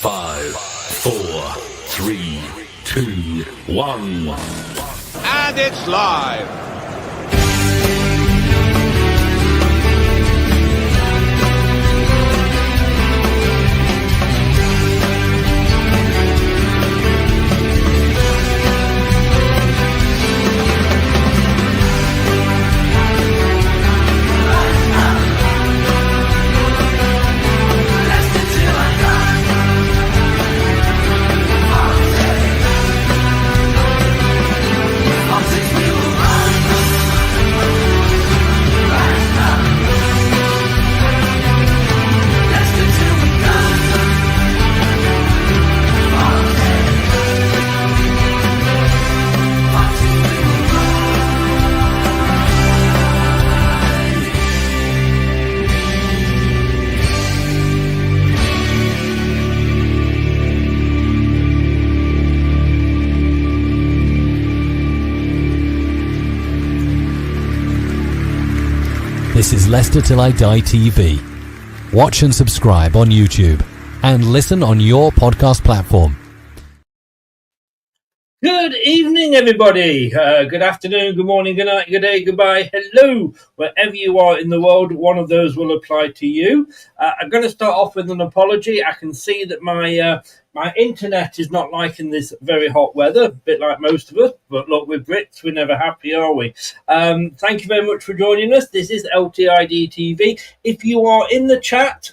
5, 4, 3, 2, 1. And it's live. This is Leicester Till I Die TV. Watch and subscribe on YouTube and listen on your podcast platform. Good evening, everybody. Good afternoon, good morning, good night, good day, goodbye, hello. Wherever you are in the world, one of those will apply to you. I'm going to start off with an apology. I can see that my internet is not liking this very hot weather, a bit like most of us. But look, we're Brits, we're never happy, are we? Thank you very much for joining us. This is LTID TV. If you are in the chat,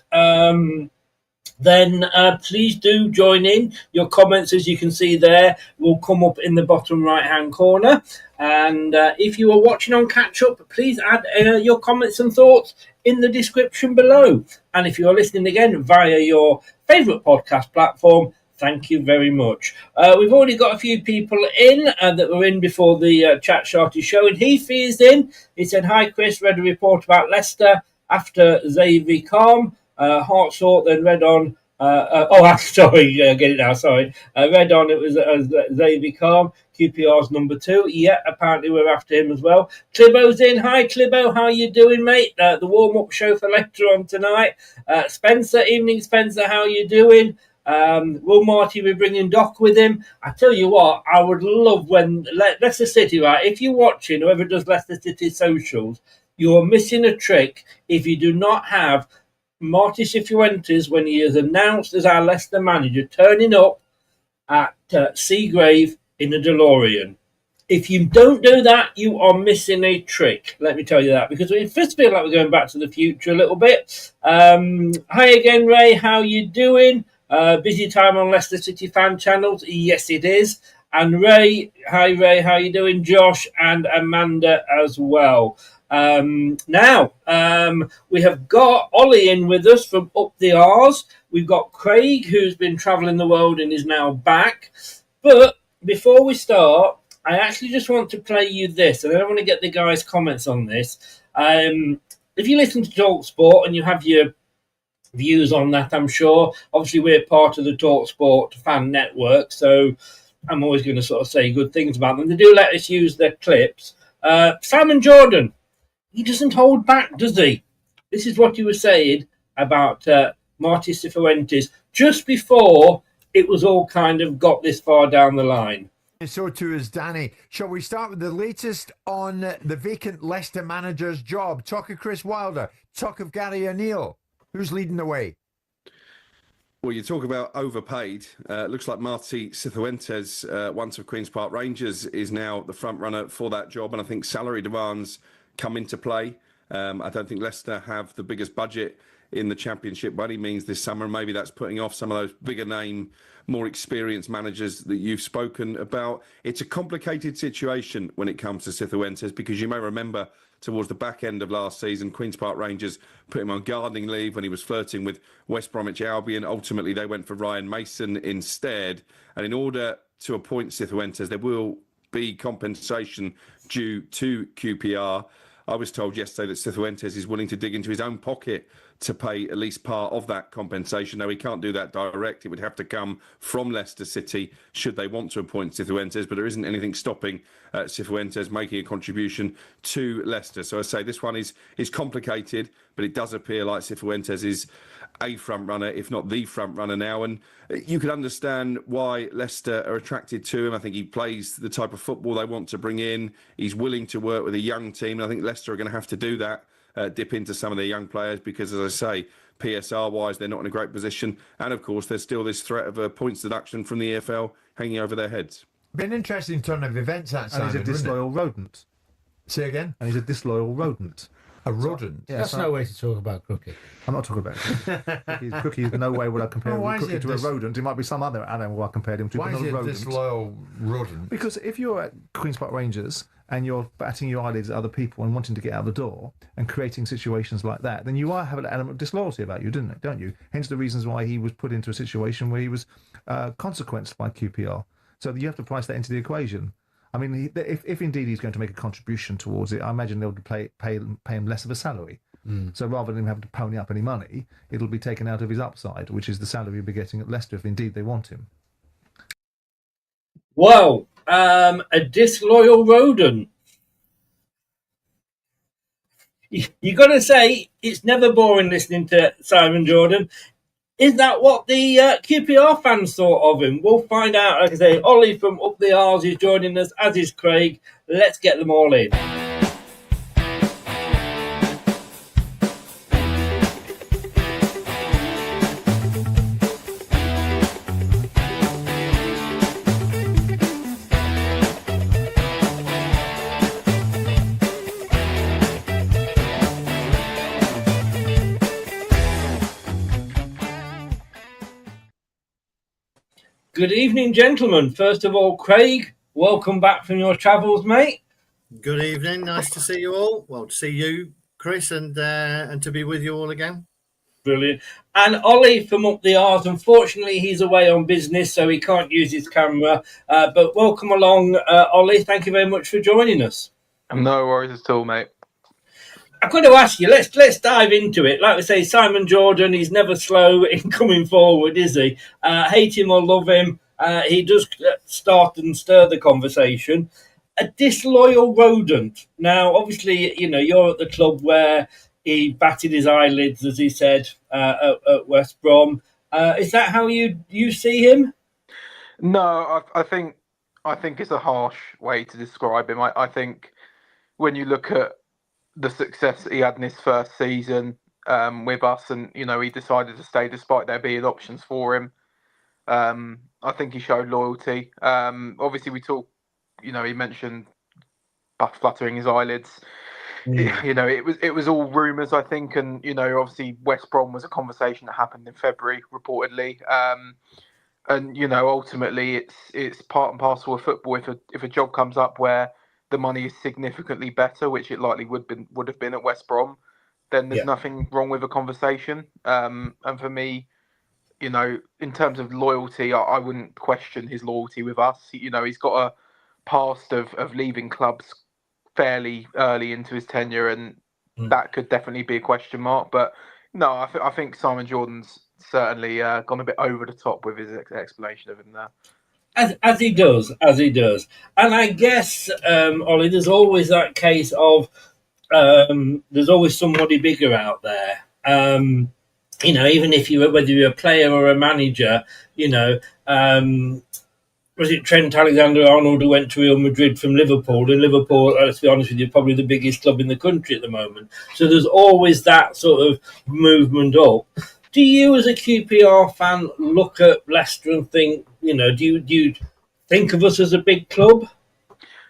then please do join in. Your comments, as you can see there, will come up in the bottom right-hand corner. And if you are watching on catch-up, please add your comments and thoughts in the description below. And if you are listening again via your favourite podcast platform, thank you very much. We've already got a few people in that were in before the chat started showing. Heafy is in. He said, "Hi, Chris. Read a report about Leicester after Xavi Calm. Heart sort, then read on." Sorry, get it now. Sorry, read on. It was Xavi Calm. QPR's number 2. Yeah, apparently we're after him as well. Clibo's in. Hi, Clibo. How you doing, mate? The warm-up show for later on tonight. Spencer, evening, Spencer. How you doing? Will Marty be bringing Doc with him? I tell you what, I would love when Leicester City, right? If you're watching, whoever does Leicester City socials, you are missing a trick if you do not have Marti Cifuentes, when he is announced as our Leicester manager, turning up at Seagrave in a DeLorean. If you don't do that, you are missing a trick. Let me tell you that, because it first feel like we're going back to the future a little bit. Hi again, Ray. How you doing? Busy time on Leicester City fan channels. Yes, it is. And Ray, hi Ray. How you doing? Josh and Amanda as well. Now, we have got Ollie in with us from Up the R's. We've got Craig, who's been travelling the world and is now back. But before we start, I actually just want to play you this, and I don't want to get the guys' comments on this. If you listen to TalkSport and you have your views on that, I'm sure. Obviously, we're part of the TalkSport fan network, so I'm always going to sort of say good things about them. They do let us use their clips. Simon Jordan. He doesn't hold back, does he? This is what he was saying about Marti Cifuentes just before it was all kind of got this far down the line. So too is Danny. Shall we start with the latest on the vacant Leicester manager's job? Talk of Chris Wilder, talk of Gary O'Neill. Who's leading the way? Well, you talk about overpaid. Looks like Marti Cifuentes, once of Queen's Park Rangers, is now the front runner for that job. And I think salary demands come into play. I don't think Leicester have the biggest budget in the Championship by any means this summer. And maybe that's putting off some of those bigger name, more experienced managers that you've spoken about. It's a complicated situation when it comes to Cifuentes, because you may remember towards the back end of last season, Queen's Park Rangers put him on gardening leave when he was flirting with West Bromwich Albion. Ultimately, they went for Ryan Mason instead. And in order to appoint Cifuentes, there will be compensation due to QPR. I was told yesterday that Cifuentes is willing to dig into his own pocket to pay at least part of that compensation. Now, he can't do that direct. It would have to come from Leicester City should they want to appoint Cifuentes, but there isn't anything stopping Cifuentes making a contribution to Leicester. So I say this one is complicated, but it does appear like Cifuentes is a front runner, if not the front runner now. And you could understand why Leicester are attracted to him. I think he plays the type of football they want to bring in. He's willing to work with a young team. And I think Leicester are going to have to do that, dip into some of their young players, because, as I say, PSR-wise, they're not in a great position. And, of course, there's still this threat of a points deduction from the EFL hanging over their heads. Be an interesting turn of events, that, Simon. And he's a disloyal rodent. Say again? And he's a disloyal rodent. A rodent? Yeah, That's no way to talk about Crookie. I'm not talking about Crookie. In no way would I compare Crookie to a rodent. It might be some other animal I compared him to. Why but is not he a a rodent. disloyal rodent? Because if you're at Queen's Park Rangers and you're batting your eyelids at other people and wanting to get out the door and creating situations like that, then you have an element of disloyalty about you, don't you? Hence the reasons why he was put into a situation where he was consequenced by QPR. So you have to price that into the equation. I mean, if indeed he's going to make a contribution towards it, I imagine they'll pay him less of a salary. So rather than him having to pony up any money, it'll be taken out of his upside, which is the salary he'll be getting at Leicester if indeed they want him. Well, a disloyal rodent. You got to say, it's never boring listening to Simon Jordan. Is that what the QPR fans thought of him? We'll find out. Like I say, Ollie from Up the R's is joining us, as is Craig. Let's get them all in. Good evening, gentlemen. First of all, Craig, welcome back from your travels, mate. Good evening. Nice to see you all. Well, to see you, Chris, and to be with you all again. Brilliant. And Ollie from Up the R's. Unfortunately, he's away on business, so he can't use his camera. But welcome along, Ollie. Thank you very much for joining us. No worries at all, mate. I've got to ask you, let's dive into it. Like we say, Simon Jordan, he's never slow in coming forward, is he? Hate him or love him, he does start and stir the conversation. A disloyal rodent. Now, obviously, you know, you're at the club where he batted his eyelids, as he said, at West Brom. Is that how you see him? No, I think it's a harsh way to describe him. I think when you look at the success that he had in his first season with us, and you know he decided to stay despite there being options for him. I think he showed loyalty. Obviously, we talk. You know, he mentioned fluttering his eyelids. You know, it was all rumours, I think, and you know, obviously West Brom was a conversation that happened in February, reportedly. And you know, ultimately, it's part and parcel of football. If a job comes up where the money is significantly better, which it likely would have been at West Brom, then there's nothing wrong with a conversation. And for me, you know, in terms of loyalty, I wouldn't question his loyalty with us. You know, he's got a past of leaving clubs fairly early into his tenure, and that could definitely be a question mark. But no, I think Simon Jordan's certainly gone a bit over the top with his explanation of him there. As he does. And I guess, Ollie, there's always that case of there's always somebody bigger out there. You know, even if whether you're a player or a manager, you know, was it Trent Alexander-Arnold who went to Real Madrid from Liverpool? And Liverpool, let's be honest with you, probably the biggest club in the country at the moment. So there's always that sort of movement up. Do you, as a QPR fan, look at Leicester and think, you know, do you think of us as a big club?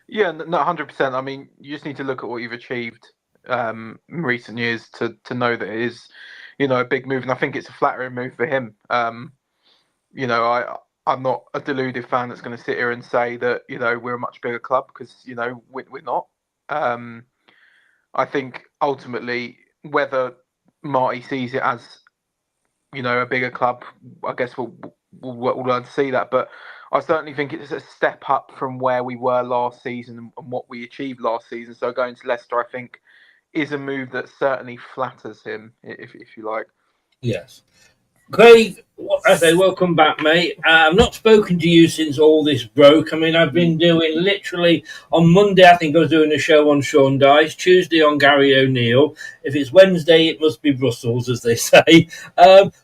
Yeah, no, 100%. I mean, you just need to look at what you've achieved in recent years to know that it is, you know, a big move. And I think it's a flattering move for him. You know, I'm not a deluded fan that's going to sit here and say that, you know, we're a much bigger club, because, you know, we're not. I think ultimately, whether Marty sees it as, you know, a bigger club, I guess we'll learn to see that. But I certainly think it's a step up from where we were last season and what we achieved last season. So going to Leicester, I think, is a move that certainly flatters him, if you like. Yes. Craig, I say welcome back, mate. I've not spoken to you since all this broke. I mean, I've been doing literally on Monday, I think I was doing a show on Sean Dyche, Tuesday on Gary O'Neill. If it's Wednesday, it must be Brussels, as they say.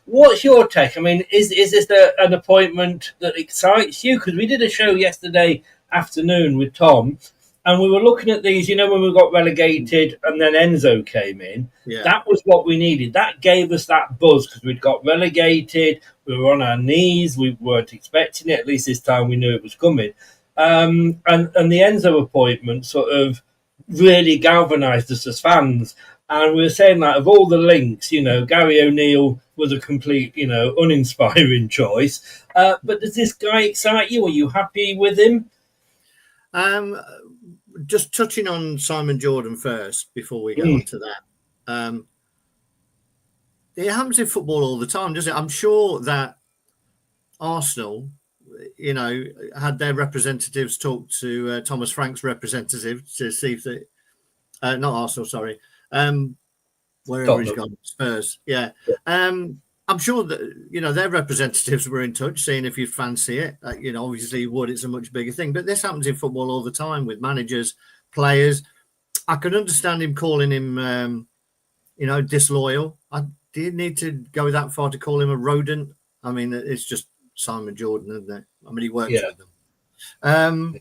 What's your take? I mean, is this an appointment that excites you? Because we did a show yesterday afternoon with Tom, and we were looking at these, when we got relegated and then Enzo came in. Yeah. That was what we needed. That gave us that buzz because we'd got relegated. We were on our knees. We weren't expecting it. At least this time we knew it was coming. And the Enzo appointment sort of really galvanised us as fans. And we were saying that of all the links, Gary O'Neill was a complete, uninspiring choice. But does this guy excite you? Are you happy with him? Just touching on Simon Jordan first before we get on to that. It happens in football all the time, doesn't it? I'm sure that Arsenal, had their representatives talk to Thomas Frank's representative to see if they, not Arsenal, sorry, wherever he's gone, Spurs. Yeah. I'm sure that, their representatives were in touch, seeing if you'd fancy it. Obviously you would. It's a much bigger thing. But this happens in football all the time with managers, players. I can understand him calling him, disloyal. Do you need to go that far to call him a rodent? I mean, it's just Simon Jordan, isn't it? I mean, he works with them.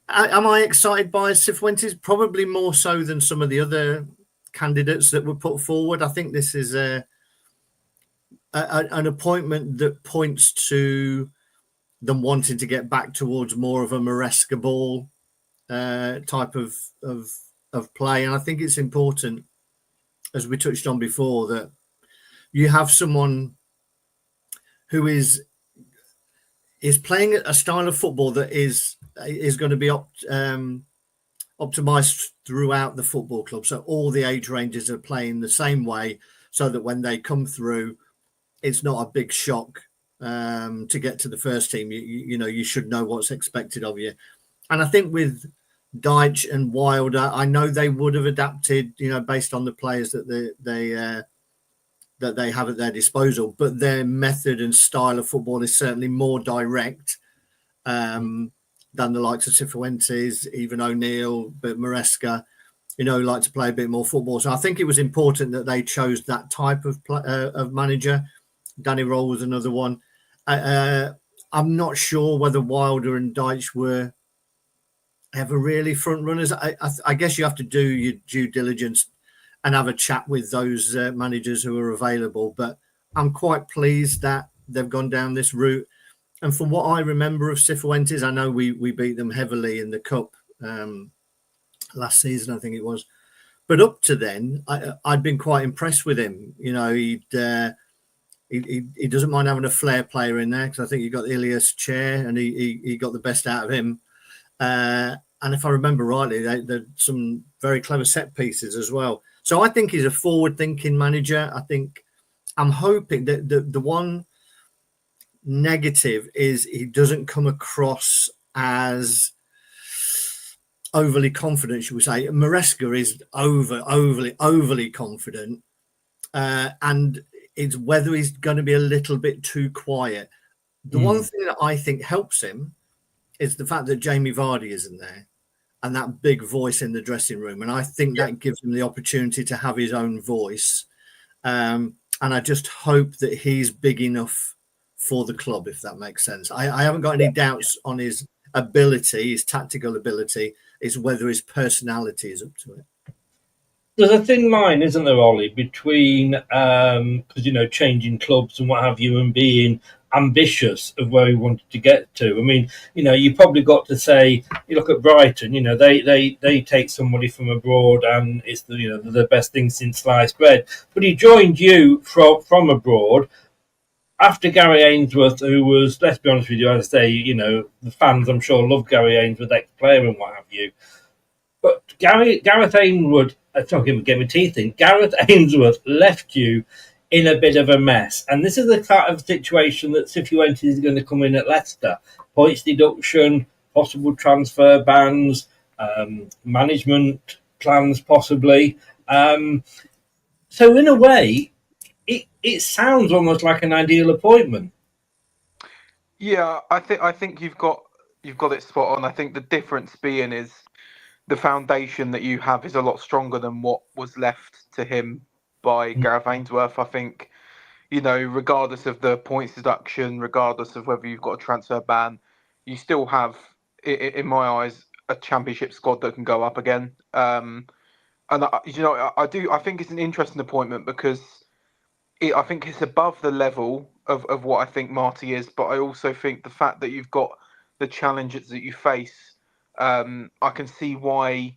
Am I excited by Cifuentes? Probably more so than some of the other candidates that were put forward. I think this is an appointment that points to them wanting to get back towards more of a Maresca ball type of play. And I think it's important, as we touched on before, that you have someone who is playing a style of football that is going to be optimized throughout the football club. So all the age ranges are playing the same way, so that when they come through, it's not a big shock to get to the first team. You should know what's expected of you. And I think with Dyche and Wilder, I know they would have adapted, based on the players that they have at their disposal. But their method and style of football is certainly more direct than the likes of Cifuentes, even O'Neill, but Maresca, like to play a bit more football. So I think it was important that they chose that type of manager. Danny Roll was another one. I'm not sure whether Wilder and Dyche were ever really front runners. I guess you have to do your due diligence and have a chat with those managers who are available. But I'm quite pleased that they've gone down this route. And from what I remember of Cifuentes, I know we beat them heavily in the cup last season, I think it was. But up to then, I'd been quite impressed with him. He doesn't mind having a flair player in there, because I think he got Ilias chair and he got the best out of him. And if I remember rightly, there's some very clever set pieces as well. So I think he's a forward-thinking manager. I'm hoping that the one negative is he doesn't come across as overly confident, should we say. Maresca is overly confident, and it's whether he's going to be a little bit too quiet. The one thing that I think helps him is the fact that Jamie Vardy isn't there, and that big voice in the dressing room. And I think that gives him the opportunity to have his own voice. And I just hope that he's big enough for the club, if that makes sense. I haven't got any doubts on his ability, his tactical ability. It's whether his personality is up to it. There's a thin line, isn't there, Ollie, between, because, changing clubs and what have you, and being ambitious of where he wanted to get to. I mean, you probably got to say, you look at Brighton, they take somebody from abroad and it's the best thing since sliced bread. But he joined you from abroad after Gary Ainsworth, who was, let's be honest with you, as I say, the fans, I'm sure, love Gary Ainsworth, ex-player and what have you. But Gareth Ainsworth, get my teeth in. Gareth Ainsworth left you in a bit of a mess. And this is the kind of situation that Cifuentes is going to come in at Leicester. Points deduction, possible transfer bans, management plans possibly. So in a way, it sounds almost like an ideal appointment. Yeah, I think you've got it spot on. I think the difference being is the foundation that you have is a lot stronger than what was left to him by Gareth Ainsworth. I think, regardless of the points deduction, regardless of whether you've got a transfer ban, you still have, in my eyes, a championship squad that can go up again. And I think it's an interesting appointment because I think it's above the level of what I think Marty is, but I also think the fact that you've got the challenges that you face, I can see why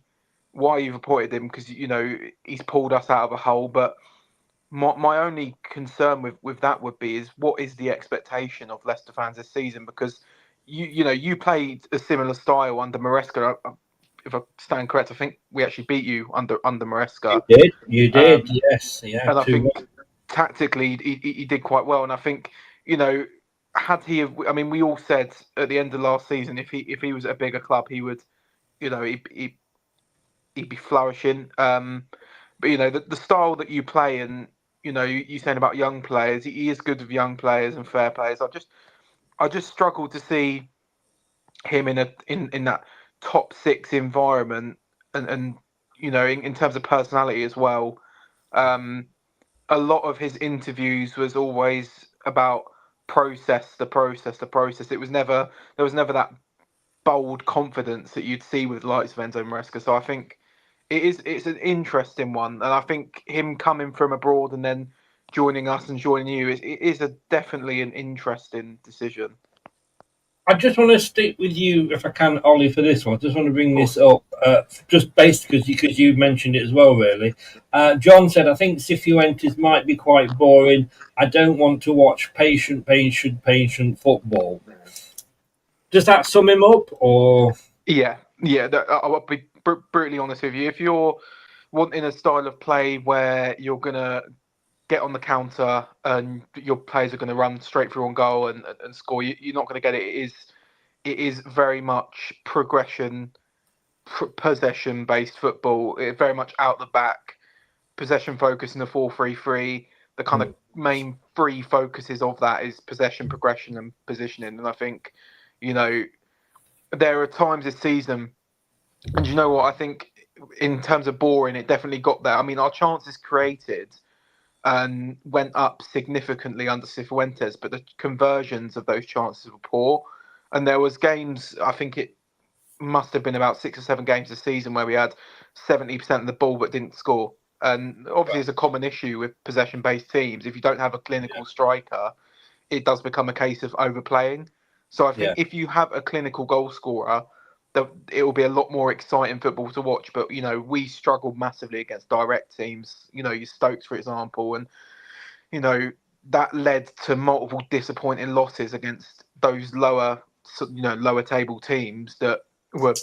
you've appointed him, because he's pulled us out of a hole. But my only concern with that would be is what is the expectation of Leicester fans this season, because you played a similar style under Maresca. If I stand correct, I think we actually beat you under Maresca. You did, yes, yeah. And I think tactically he did quite well. And I think, had he have, I mean, we all said at the end of last season, if he was at a bigger club, he would, he'd be flourishing. But the style that you play, and you saying about young players, he is good with young players and fair players. I just struggle to see him in that top six environment, and in terms of personality as well. A lot of his interviews was always about the process. There was never that bold confidence that you'd see with likes of Enzo Maresca. So I think it's an interesting one, and I think him coming from abroad and then joining us and joining you is definitely an interesting decision. I just want to stick with you, if I can, Ollie, for this one. I just want to bring this up, just basically because you mentioned it as well, really. John said, I think Cifuentes might be quite boring. I don't want to watch patient football. Does that sum him up, or...? Yeah. I'll be brutally honest with you. If you're wanting a style of play where you're going to get on the counter and your players are going to run straight through on goal and score, you're not going to get it. It is very much progression, possession based football. It's very much out the back, possession focus in the 4-3-3. The kind of main three focuses of that is possession, progression, and positioning. And I think, there are times this season, and you know what, I think in terms of boring, it definitely got there. I mean, our chances created and went up significantly under Cifuentes, but the conversions of those chances were poor. And there was games, I think it must have been about 6 or 7 games this season where we had 70% of the ball but didn't score. And obviously it's a common issue with possession-based teams. If you don't have a clinical striker, it does become a case of overplaying. So I think if you have a clinical goal scorer, it will be a lot more exciting football to watch. But, we struggled massively against direct teams, your Stokes, for example. And, that led to multiple disappointing losses against those lower table teams that were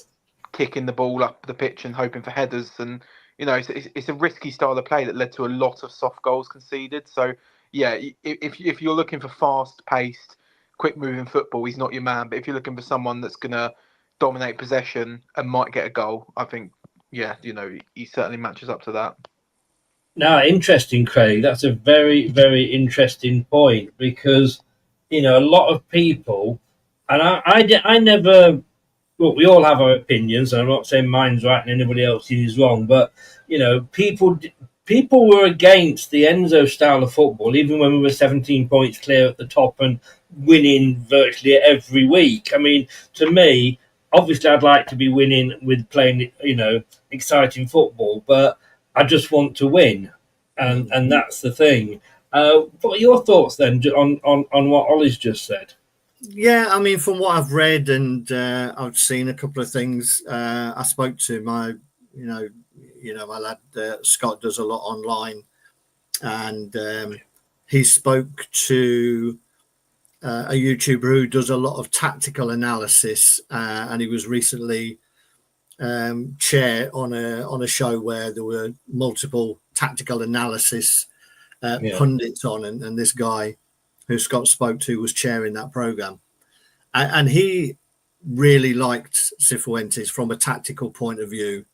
kicking the ball up the pitch and hoping for headers. And, it's a risky style of play that led to a lot of soft goals conceded. So, yeah, if you're looking for fast-paced, quick-moving football, he's not your man. But if you're looking for someone that's going to dominate possession and might get a goal, I think, he certainly matches up to that. No, interesting, Craig. That's a very, very interesting point, because, a lot of people, and I never, well, we all have our opinions, and I'm not saying mine's right and anybody else's is wrong, but, people were against the Enzo style of football, even when we were 17 points clear at the top and winning virtually every week. I mean, to me, obviously I'd like to be winning with playing, exciting football, but I just want to win. And that's the thing. What are your thoughts then on what Ollie's just said? Yeah, I mean, from what I've read and I've seen a couple of things, I spoke to my, my lad Scott does a lot online, and he spoke to a YouTuber who does a lot of tactical analysis, and he was recently chair on a show where there were multiple tactical analysis pundits on, and this guy who Scott spoke to was chairing that program, and he really liked Cifuentes from a tactical point of view.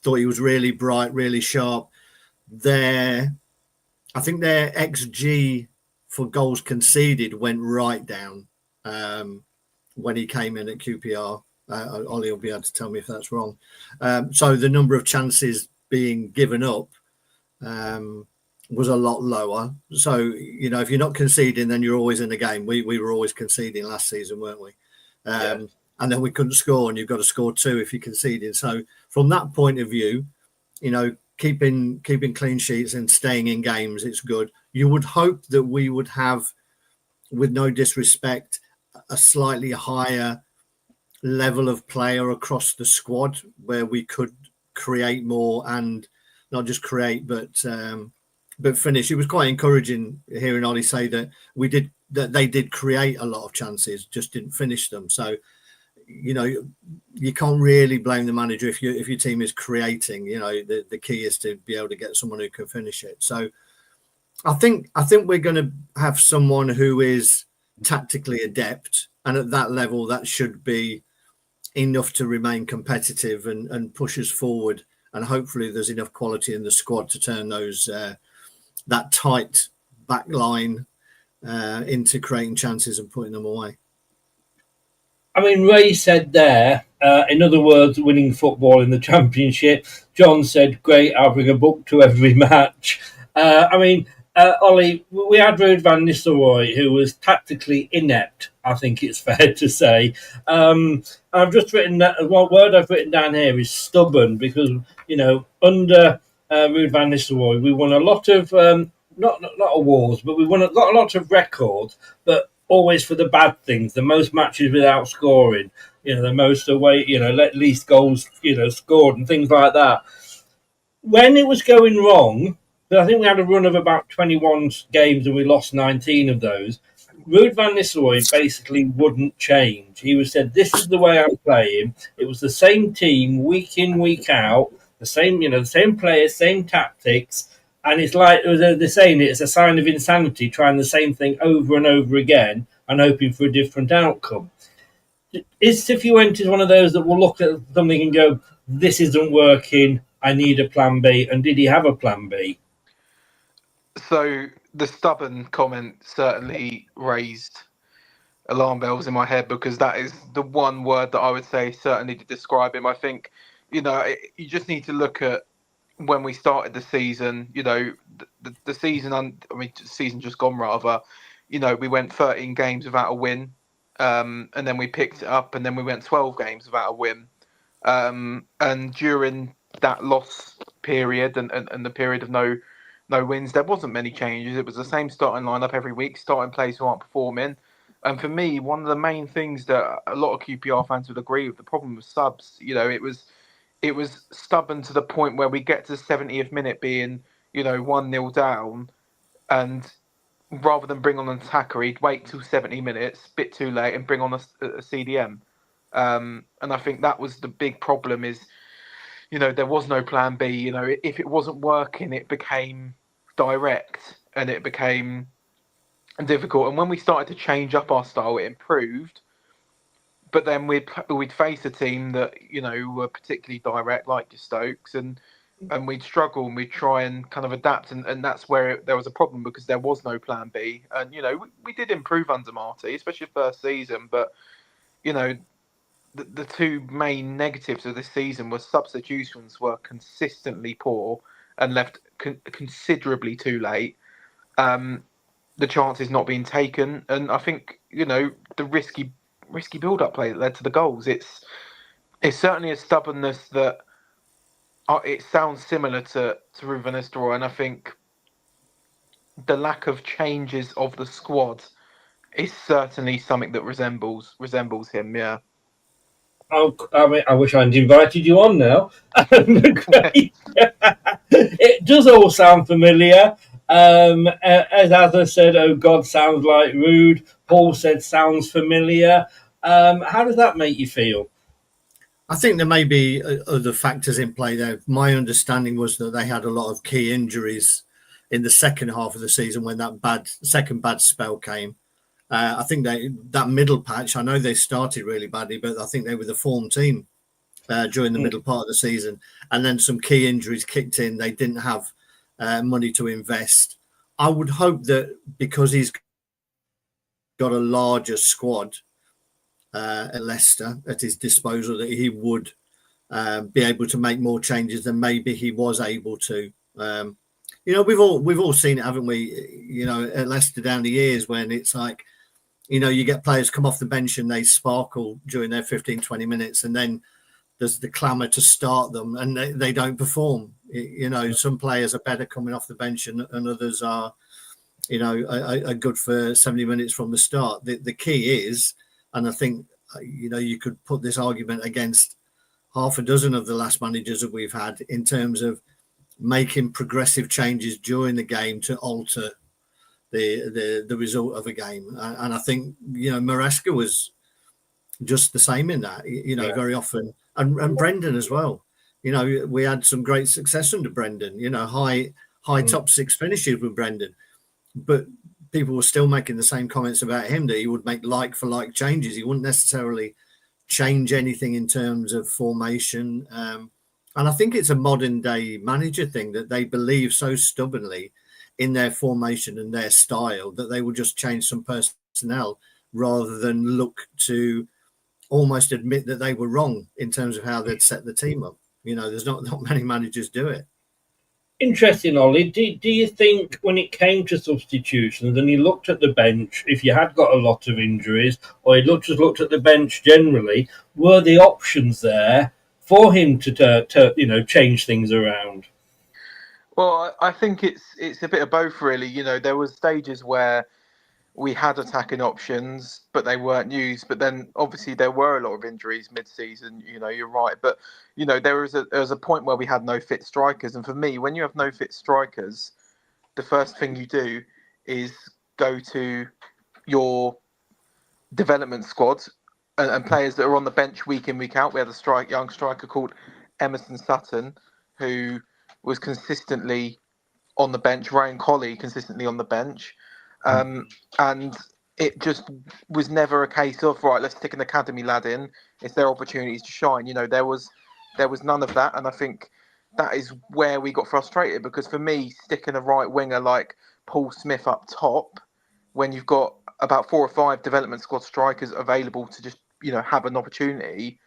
Thought thought he was really bright, really sharp. I think their XG for goals conceded went right down when he came in at QPR. Ollie will be able to tell me if that's wrong. So the number of chances being given up was a lot lower. So, you know, if you're not conceding, then you're always in the game. We were always conceding last season, weren't we? And then we couldn't score, and you've got to score 2 if you're conceding. So from that point of view, you know, keeping clean sheets and staying in games, it's good. You would hope that we would have, with no disrespect, a slightly higher level of player across the squad where we could create more, and not just create, but finish. It was quite encouraging hearing Ollie say that they did create a lot of chances, just didn't finish them. So, you know, you can't really blame the manager if your team is creating. You know, the key is to be able to get someone who can finish it. So I think we're going to have someone who is tactically adept, and at that level that should be enough to remain competitive and push us forward. And hopefully there's enough quality in the squad to turn those that tight back line into creating chances and putting them away. I mean, Ray said there, in other words, winning football in the Championship. John said, great, I'll bring a book to every match. Ollie, we had Ruud van Nistelrooy, who was tactically inept, I think it's fair to say. I've just written that, one word I've written down here is stubborn, because, you know, under Ruud van Nistelrooy, we won a lot of, not awards, but we won a lot of records, but always for the bad things, the most matches without scoring, you know, the most away, you know, least goals, you know, scored and things like that. When it was going wrong, but I think we had a run of about 21 games and we lost 19 of those, Ruud van Nistelrooy basically wouldn't change. He was said, this is the way I'm playing. It was the same team week in, week out, the same, you know, the same players, same tactics. And it's like they're saying it's a sign of insanity, trying the same thing over and over again and hoping for a different outcome. Is Cifuentes one of those that will look at something and go, this isn't working, I need a plan B? And did he have a plan B? So the stubborn comment certainly raised alarm bells in my head, because that is the one word that I would say certainly to describe him. I think, you know, you just need to look at when we started the season, you know, the season, season just gone rather, you know, we went 13 games without a win, and then we picked it up, and then we went 12 games without a win. And during that loss period and the period of no wins, there wasn't many changes. It was the same starting lineup every week, starting players who aren't performing. And for me, one of the main things that a lot of QPR fans would agree with, the problem with subs, you know, it was stubborn to the point where we get to the 70th minute being, you know, 1-0 down, and rather than bring on an attacker, he'd wait till 70 minutes, bit too late, and bring on a CDM. And I think that was the big problem is, you know, there was no plan B. You know, if it wasn't working, it became direct and it became difficult. And when we started to change up our style, it improved. But then we'd face a team that, you know, were particularly direct, like your Stokes, and we'd struggle and we'd try and kind of adapt. And that's where there was a problem, because there was no plan B. And, you know, we did improve under Marti, especially first season. But, you know, the two main negatives of this season were substitutions were consistently poor and left considerably too late. The chances not being taken. And I think, you know, the risky build-up play that led to the goals. It's certainly a stubbornness that it sounds similar to Ruud van Nistelrooy, and I think the lack of changes of the squad is certainly something that resembles him. Yeah. Oh, I mean, I wish I'd invited you on now. It does all sound familiar. As Azza said, oh God, sounds like Ruud. Paul said, sounds familiar. How does that make you feel? I think there may be other factors in play there. My understanding was that they had a lot of key injuries in the second half of the season when that second bad spell came. I think that middle patch, I know they started really badly, but I think they were the form team during the middle part of the season, and then some key injuries kicked in. They didn't have money to invest. I would hope that because he's got a larger squad at Leicester at his disposal, that he would be able to make more changes than maybe he was able to. We've all seen it, haven't we? At Leicester down the years when it's like, you get players come off the bench and they sparkle during their 15, 20 minutes, and then there's the clamour to start them, and they don't perform. Some players are better coming off the bench, and others are, are good for 70 minutes from the start. The key is, and I think, you could put this argument against half a dozen of the last managers that we've had in terms of making progressive changes during the game to alter the result of a game. And I think, Maresca was just the same in that, very often. And Brendan as well. We had some great success under Brendan, high top six finishes with Brendan. But people were still making the same comments about him, that he would make like for like changes. He wouldn't necessarily change anything in terms of formation. And I think it's a modern day manager thing that they believe so stubbornly in their formation and their style that they will just change some personnel rather than look to almost admit that they were wrong in terms of how they'd set the team up. There's not many managers do it. Interesting, Ollie. Do you think when it came to substitutions and he looked at the bench, if you had got a lot of injuries, or he just looked at the bench generally, were the options there for him to change things around? Well, I think it's a bit of both, really. There was stages where we had attacking options, but they weren't used. But then, obviously, there were a lot of injuries mid-season. You're right. But there was a point where we had no fit strikers, and for me, when you have no fit strikers, the first thing you do is go to your development squad and players that are on the bench week in, week out. We had a young striker called Emerson Sutton, who was consistently on the bench. Ryan Colley consistently on the bench. And it just was never a case of, right, let's stick an academy lad in. It's their opportunities to shine. There was none of that. And I think that is where we got frustrated, because for me, sticking a right winger like Paul Smith up top, when you've got about 4 or 5 development squad strikers available to just, have an opportunity,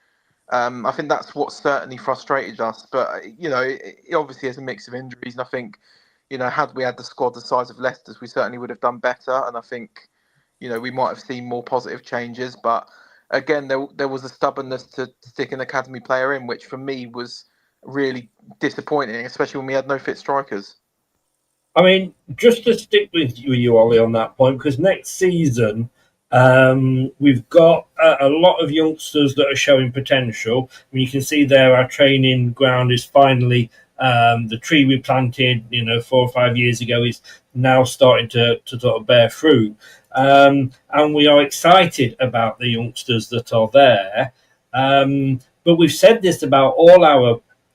I think that's what certainly frustrated us. But, it obviously has a mix of injuries. And I think, had we had the squad the size of Leicester's, we certainly would have done better. And I think, we might have seen more positive changes. But again, there was a stubbornness to stick an academy player in, which for me was really disappointing, especially when we had no fit strikers. I mean, just to stick with you, Ollie, on that point, because next season we've got a lot of youngsters that are showing potential. I mean, you can see there our training ground is finally the tree we planted, 4 or 5 years ago is now starting to sort of bear fruit. And we are excited about the youngsters that are there. But we've said this about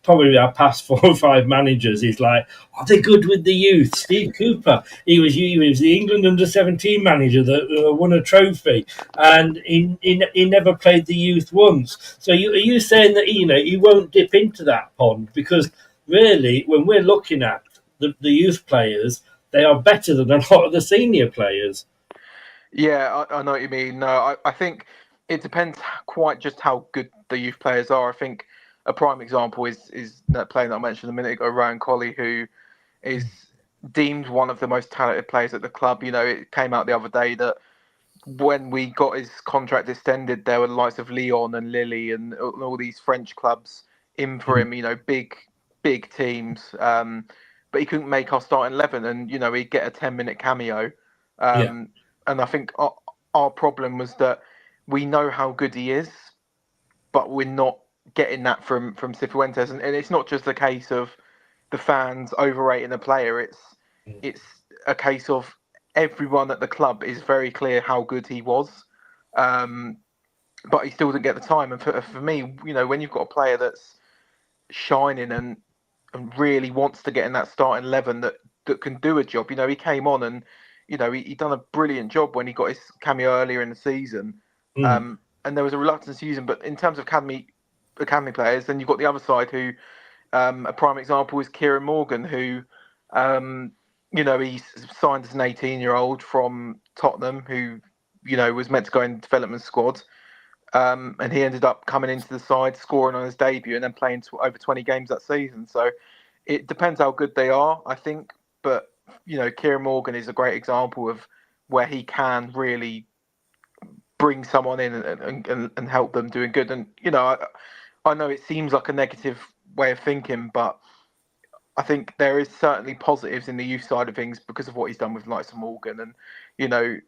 probably our past 4 or 5 managers. Is like, are they good with the youth? Steve Cooper, he was the England under-17 manager that won a trophy, and he never played the youth once. So are you saying that he won't dip into that pond? Because really, when we're looking at the youth players, they are better than a lot of the senior players. Yeah, I know what you mean. No, I think it depends quite just how good the youth players are. I think a prime example is that player that I mentioned a minute ago, Ryan Colley, who is deemed one of the most talented players at the club. It came out the other day that when we got his contract extended, there were the likes of Lyon and Lille and all these French clubs in for him, big teams. But he couldn't make our starting 11, and, he'd get a 10-minute cameo. And I think our problem was that we know how good he is, but we're not getting that from Cifuentes. And it's not just a case of the fans overrating the player. It's a case of everyone at the club is very clear how good he was, but he still didn't get the time. And for me, when you've got a player that's shining and really wants to get in that starting 11 that can do a job, he came on and he done a brilliant job when he got his cameo earlier in the season. And there was a reluctance to use him. But in terms of academy academy players. Then you've got the other side who, a prime example is Kieran Morgan, who, he's signed as an 18-year-old from Tottenham, who, was meant to go in the development squad. And he ended up coming into the side, scoring on his debut, and then playing over 20 games that season. So it depends how good they are, I think. But, Kieran Morgan is a great example of where he can really bring someone in and help them doing good. And, I know it seems like a negative way of thinking, but I think there is certainly positives in the youth side of things because of what he's done with likes of Morgan. And,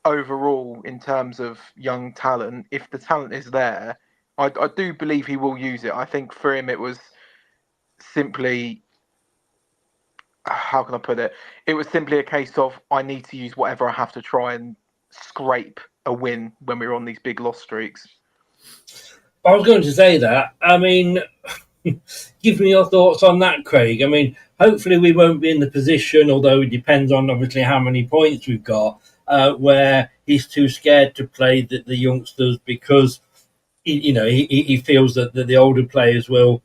overall, in terms of young talent, if the talent is there, I do believe he will use it. I think for him it was simply, how can I put it? It was simply a case of, I need to use whatever I have to try and scrape a win when we're on these big loss streaks. I was going to say that. I mean, give me your thoughts on that, Craig. I mean, hopefully we won't be in the position, although it depends on obviously how many points we've got, where he's too scared to play the youngsters because he feels that the older players will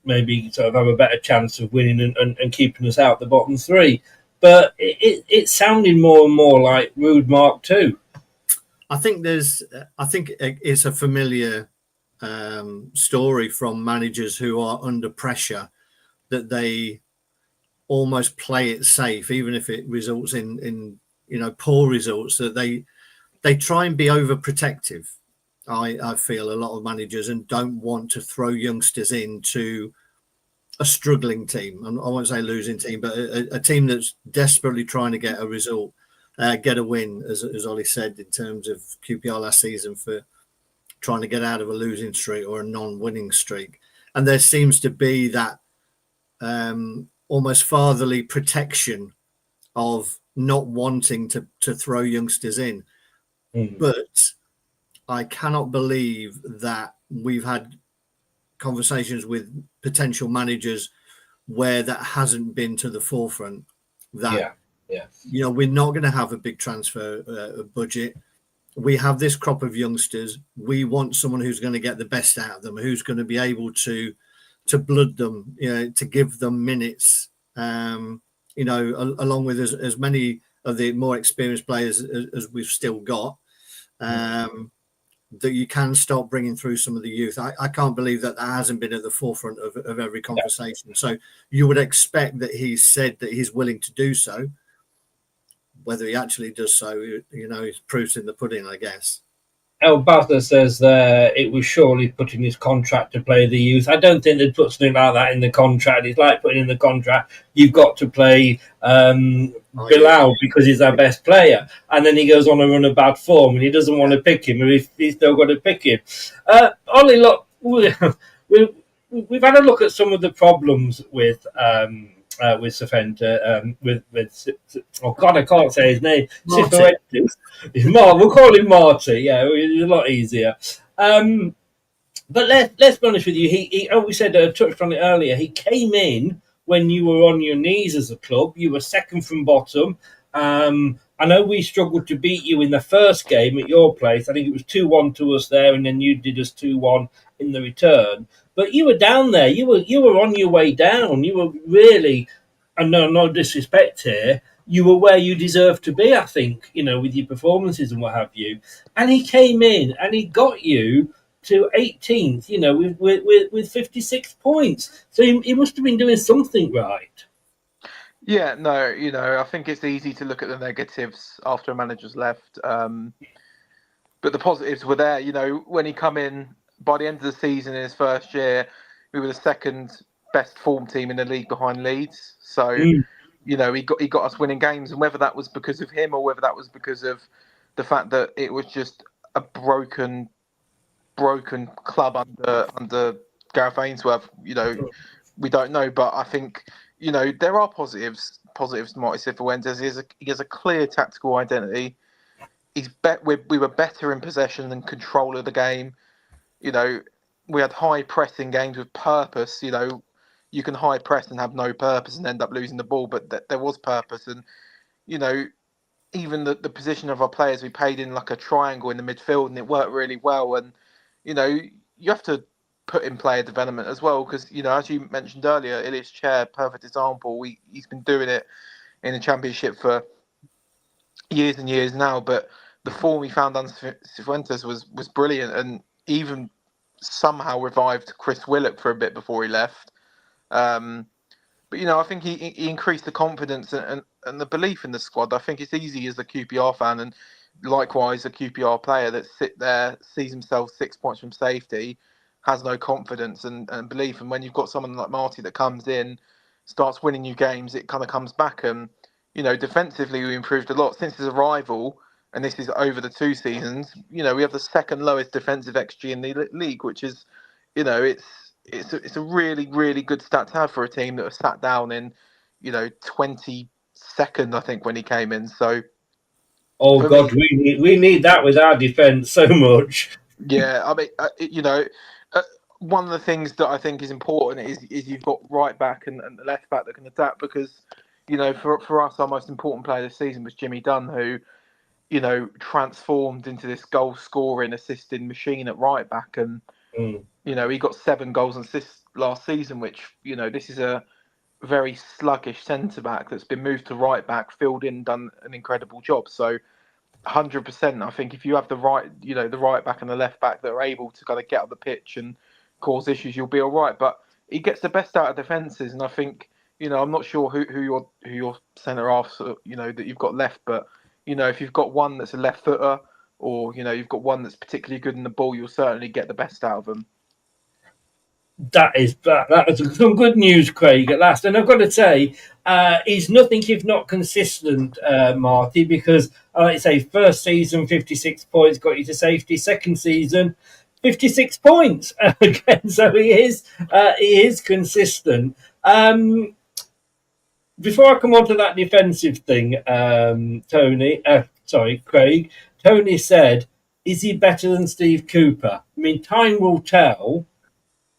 maybe sort of have a better chance of winning and keeping us out the bottom three. But it's sounding more and more like Rude Mark too. I think it's a familiar story from managers who are under pressure, that they almost play it safe, even if it results in poor results, that they try and be overprotective. I feel a lot of managers, and don't want to throw youngsters into a struggling team. I won't say losing team, but a team that's desperately trying to get a result, get a win, as Ollie said, in terms of QPR last season, for trying to get out of a losing streak or a non-winning streak. And there seems to be that almost fatherly protection of not wanting to throw youngsters in. But I cannot believe that we've had conversations with potential managers where that hasn't been to the forefront. That we're not going to have a big transfer budget. We have this crop of youngsters. We want someone who's going to get the best out of them, who's going to be able to blood them, to give them minutes, along with as many of the more experienced players as we've still got, that you can start bringing through some of the youth. I can't believe that hasn't been at the forefront of every conversation. So you would expect that he's said that he's willing to do so. Whether he actually does so, is proofs in the pudding, I guess. El Bazza says there it was surely put in his contract to play the youth. I don't think they'd put something like that in the contract. It's like putting in the contract, you've got to play Bilal because he's our best player. And then he goes on a run of bad form and he doesn't want to pick him, and he's still got to pick him. Ollie, look, we've had a look at some of the problems with Cifuentes, oh God, I can't say his name. Cifuentes. We'll call him Marti. Yeah, it's a lot easier. But let's be honest with you. He we said, touched on it earlier. He came in when you were on your knees as a club. You were second from bottom. I know we struggled to beat you in the first game at your place. I think it was 2-1 to us there, and then you did us 2-1 in the return. But you were down there. You were on your way down. You were really, and no disrespect here, you were where you deserved to be, I think, with your performances and what have you. And he came in and he got you to 18th, with 56 points. So he must have been doing something right. Yeah, no, I think it's easy to look at the negatives after a manager's left. But the positives were there. When he come in, by the end of the season in his first year, we were the second best form team in the league behind Leeds. So, he got us winning games. And whether that was because of him or whether that was because of the fact that it was just a broken club under Gareth Ainsworth, we don't know. But I think, there are positives to Marti Cifuentes. He has a clear tactical identity. We were better in possession and control of the game. We had high pressing games with purpose. You can high press and have no purpose and end up losing the ball, but there was purpose. And, even the position of our players, we played in like a triangle in the midfield and it worked really well. And, you have to put in player development as well. Because, as you mentioned earlier, Elliott's Chair, perfect example. He's been doing it in the Championship for years and years now, but the form he found under Cifuentes was brilliant, and even somehow revived Chris Willock for a bit before he left. But I think he increased the confidence and the belief in the squad. I think it's easy as a QPR fan, and likewise a QPR player that sit there, sees himself 6 points from safety, has no confidence and belief. And when you've got someone like Marti that comes in, starts winning you games, it kind of comes back. And defensively we improved a lot since his arrival, and this is over the 2 seasons. We have the second lowest defensive XG in the league, which is, it's a really, really good stat to have for a team that was sat down in, 22nd, I think, when he came in. So, oh God, we need that with our defence so much. Yeah, I mean, one of the things that I think is important is you've got right back and the left back that can adapt, because, for us, our most important player this season was Jimmy Dunn, who, transformed into this goal scoring, assisting machine at right back. And, he got 7 goals and assists last season, which, this is a very sluggish centre back that's been moved to right back, filled in, done an incredible job. So 100%, I think if you have the right back and the left back that are able to kind of get up the pitch and cause issues, you'll be all right. But he gets the best out of defences, and I think, I'm not sure who your centre halves, that you've got left, but if you've got one that's a left footer, or you've got one that's particularly good in the ball, you'll certainly get the best out of them. That was some good news, Craig, at last. And I've got to say, he's nothing if not consistent, Marty, because, like I say, first season, 56 points, got you to safety. Second season, 56 points again. So he is consistent. Before I come on to that defensive thing, Craig, Tony said, is he better than Steve Cooper? I mean, time will tell.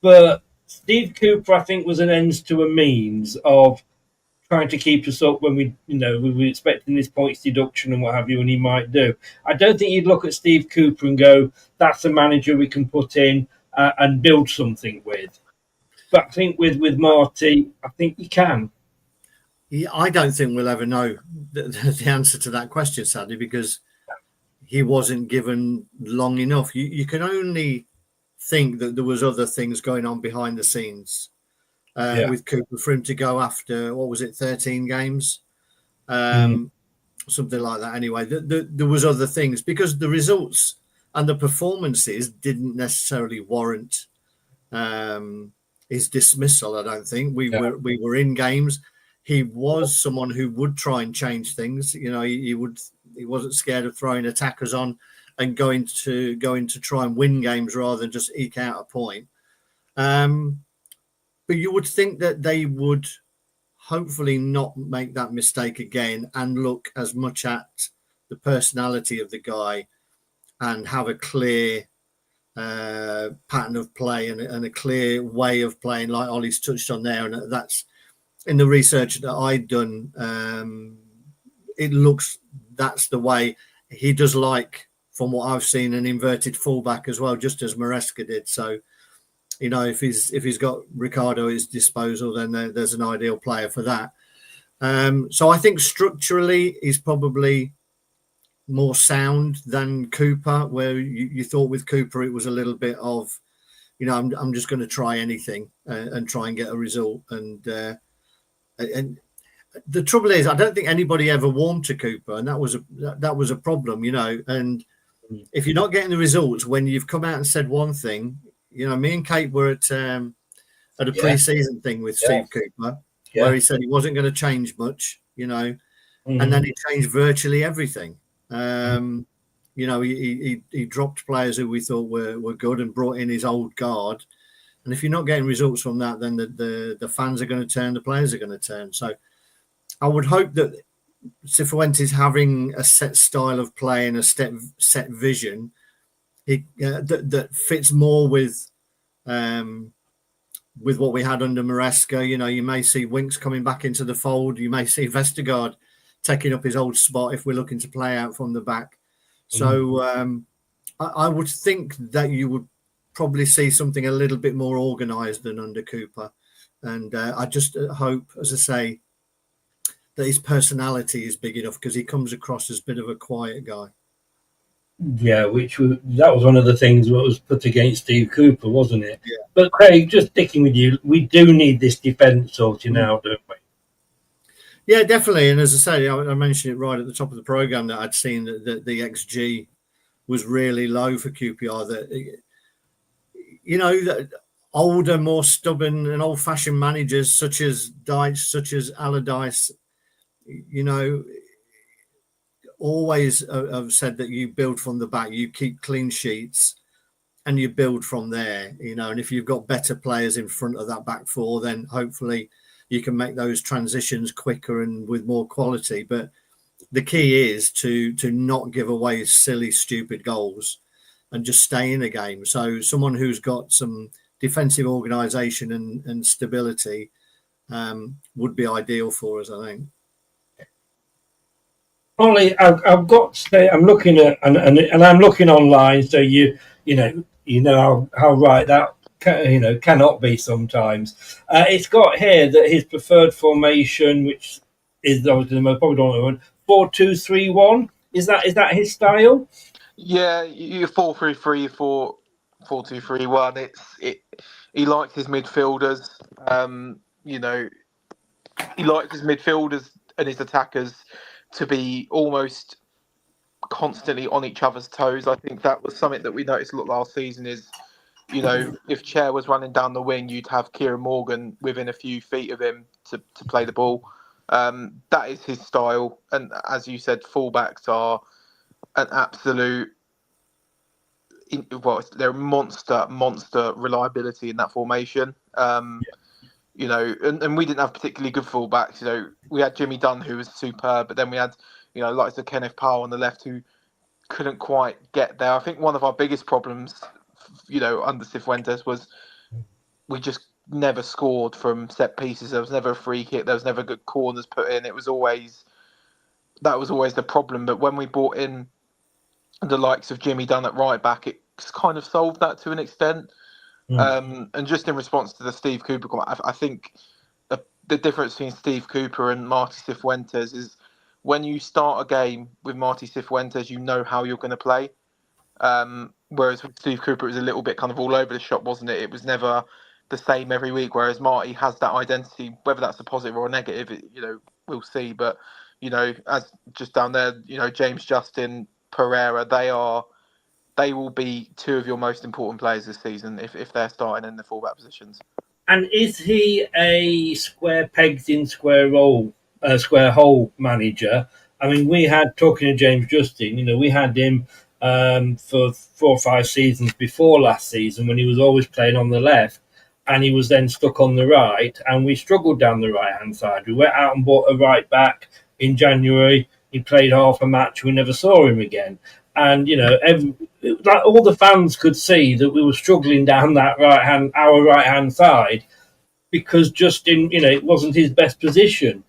But Steve Cooper, I think, was an ends to a means of trying to keep us up when we were expecting this points deduction and what have you, and he might do. I don't think you'd look at Steve Cooper and go, that's a manager we can put in and build something with. But I think with Marty, I think you can. Yeah, I don't think we'll ever know the answer to that question, sadly, because he wasn't given long enough. You can only think that there was other things going on behind the scenes with Cooper for him to go after, 13 games, something like that. Anyway, there was other things, because the results and the performances didn't necessarily warrant his dismissal. I don't think we were in games. He was someone who would try and change things. He wasn't scared of throwing attackers on and going to try and win games rather than just eke out a point. But you would think that they would hopefully not make that mistake again and look as much at the personality of the guy and have a clear pattern of play and a clear way of playing, like Ollie's touched on there. And that's in the research that I'd done. It looks that's the way he does like, from what I've seen, an inverted fullback as well, just as Maresca did. So, if he's got Ricardo at his disposal, then there's an ideal player for that. So I think structurally he's probably more sound than Cooper, where you thought with Cooper it was a little bit of, I'm just going to try anything and try and get a result. And the trouble is, I don't think anybody ever warmed to Cooper, and that was a problem, And if you're not getting the results when you've come out and said one thing, me and Kate were at a pre-season thing with Steve Cooper, where he said he wasn't going to change much, and then he changed virtually everything. He dropped players who we thought were good and brought in his old guard. And if you're not getting results from that, then the fans are going to turn, the players are going to turn. So I would hope that Cifuentes having a set style of play and a set vision that fits more with what we had under Maresca. You may see Winks coming back into the fold. You may see Vestergaard taking up his old spot if we're looking to play out from the back. So I would think that you would probably see something a little bit more organised than under Cooper. And I just hope, as I say, that his personality is big enough, because he comes across as a bit of a quiet guy. Yeah, that was one of the things that was put against Steve Cooper, wasn't it? Yeah. But Craig, just sticking with you, we do need this defence sorting out, don't we? Yeah, definitely. And as I say, I mentioned it right at the top of the programme that I'd seen that the XG was really low for QPR. That, you know, that older, more stubborn and old-fashioned managers such as Dyche, such as Allardyce, you know, always have said that you build from the back, you keep clean sheets and you build from there, you know. And if you've got better players in front of that back four, then hopefully you can make those transitions quicker and with more quality. But the key is to not give away silly, stupid goals and just stay in a game. So someone who's got some defensive organisation and stability would be ideal for us, I think. Ollie, I've got to say, I'm looking at and I'm looking online, so you know how right that cannot be sometimes. It's got here that his preferred formation, which is obviously the most popular one, 4-2-3-1. Is that his style? Yeah, you 4-3-3, 4-2-3-1. He likes his midfielders. You know, he likes his midfielders and his attackers to be almost constantly on each other's toes. I think that was something that we noticed a lot last season. Is, you know, if Chair was running down the wing, you'd have Kieran Morgan within a few feet of him to play the ball. That is his style. And as you said, fullbacks are an absolute, they're monster reliability in that formation. You know, and we didn't have particularly good fullbacks. You know, we had Jimmy Dunn, who was superb, but then we had, you know, like Kenneth Powell on the left, who couldn't quite get there. I think one of our biggest problems, you know, under Cifuentes was we just never scored from set pieces. There was never a free kick. There was never good corners put in. That was always the problem. But when we brought in the likes of Jimmy Dunn at right back, it kind of solved that to an extent. And just in response to the Steve Cooper comment, I think the difference between Steve Cooper and Marti Cifuentes is when you start a game with Marti Cifuentes, you know how you're going to play. Whereas with Steve Cooper, it was a little bit kind of all over the shop, wasn't it? It was never the same every week, whereas Marti has that identity. Whether that's a positive or a negative, you know, we'll see. But, you know, as just down there, you know, James Justin, Pereira, they will be two of your most important players this season if they're starting in the fullback positions. And is he a square pegs in square hole manager? I mean, we had, talking to James Justin, you know, we had him for 4 or 5 seasons before last season when he was always playing on the left, and he was then stuck on the right, and we struggled down the right-hand side. We went out and bought a right back in January. He played half a match. We never saw him again. And, you know, like all the fans could see that we were struggling down that our right-hand side, because Justin, you know, it wasn't his best position.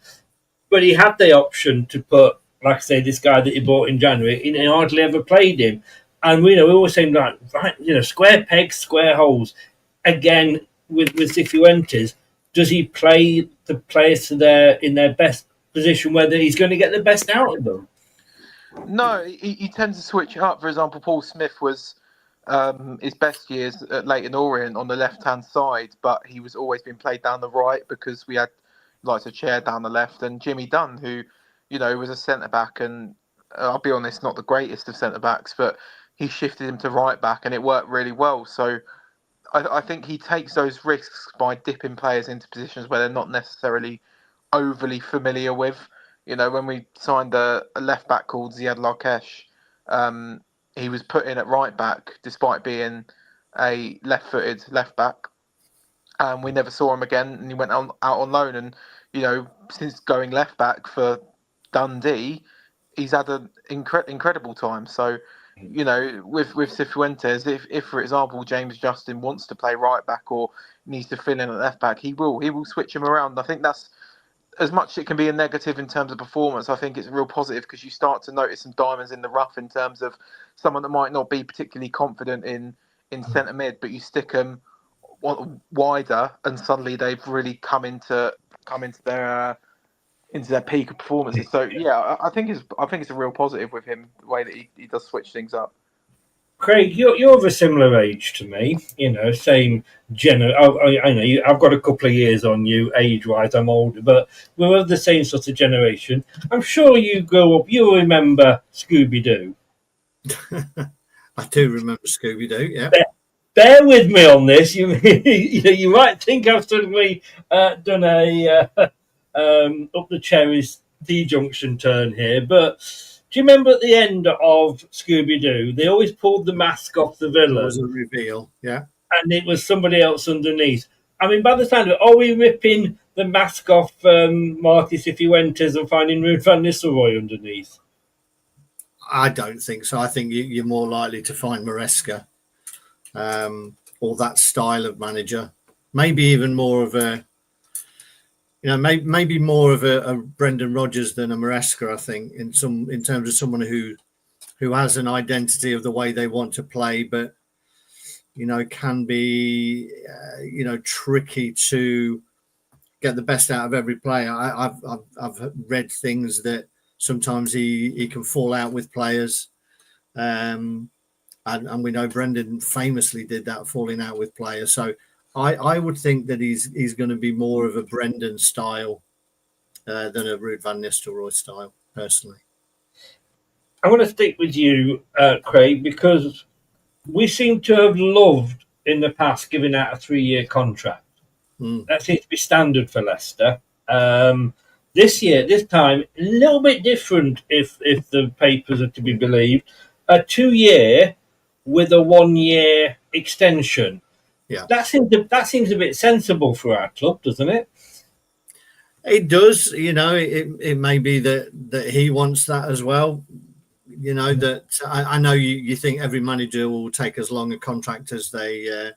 But he had the option to put, like I say, this guy that he bought in January, and he hardly ever played him. And we always seemed like, right, you know, square pegs, square holes. Again, with Cifuentes, does he play the players in their best position where he's going to get the best out of them? No, he tends to switch it up. For example, Paul Smith was his best years at Leyton Orient on the left-hand side, but he was always being played down the right because we had like a Chair down the left, and Jimmy Dunn, who, you know, was a centre-back, and I'll be honest, not the greatest of centre-backs, but he shifted him to right-back, and it worked really well. So I think he takes those risks by dipping players into positions where they're not necessarily overly familiar with. You know, when we signed a left back called Ziad Larkesh, he was put in at right back despite being a left-footed left back. And we never saw him again, and he went out on loan. And, you know, since going left back for Dundee, he's had an incredible time. So, you know, with Cifuentes, if for example James Justin wants to play right back or needs to fill in at left back, he will switch him around. I think that's, as much as it can be a negative in terms of performance, I think it's a real positive because you start to notice some diamonds in the rough in terms of someone that might not be particularly confident in in centre mid, but you stick them wider, and suddenly they've really come into their peak of performances. So yeah, I think it's a real positive with him, the way that he does switch things up. Craig, you're of a similar age to me, same I know I've got a couple of years on you age-wise. I'm older, but we're of the same sort of generation. I'm sure you grow up. You remember Scooby-Doo. I do remember Scooby-Doo. Yeah. Bear with me on this. You might think I've suddenly done a up the cherries D-junction turn here, but. Do you remember at the end of Scooby-Doo, they always pulled the mask off the villain? It was a reveal, yeah. And it was somebody else underneath. I mean, by the time of it, are we ripping the mask off Marti Cifuentes and finding Ruud van Nistelrooy underneath? I don't think so. I think you're more likely to find Maresca or that style of manager. Maybe even more of a... maybe more of a Brendan Rodgers than a Maresca, I think, in terms of someone who has an identity of the way they want to play, but can be tricky to get the best out of every player. I've read things that sometimes he can fall out with players, and we know Brendan famously did that, falling out with players. So. I would think that he's going to be more of a Brendan style than a Ruud van Nistelrooy style, personally. I want to stick with you, Craig, because we seem to have loved in the past giving out a 3-year contract. That seems to be standard for Leicester. This time, a little bit different if the papers are to be believed. A 2-year with a 1-year extension. Yeah, that seems a bit sensible for our club, doesn't it? It does. It may be that he wants that as well. That I know you think every manager will take as long a contract as they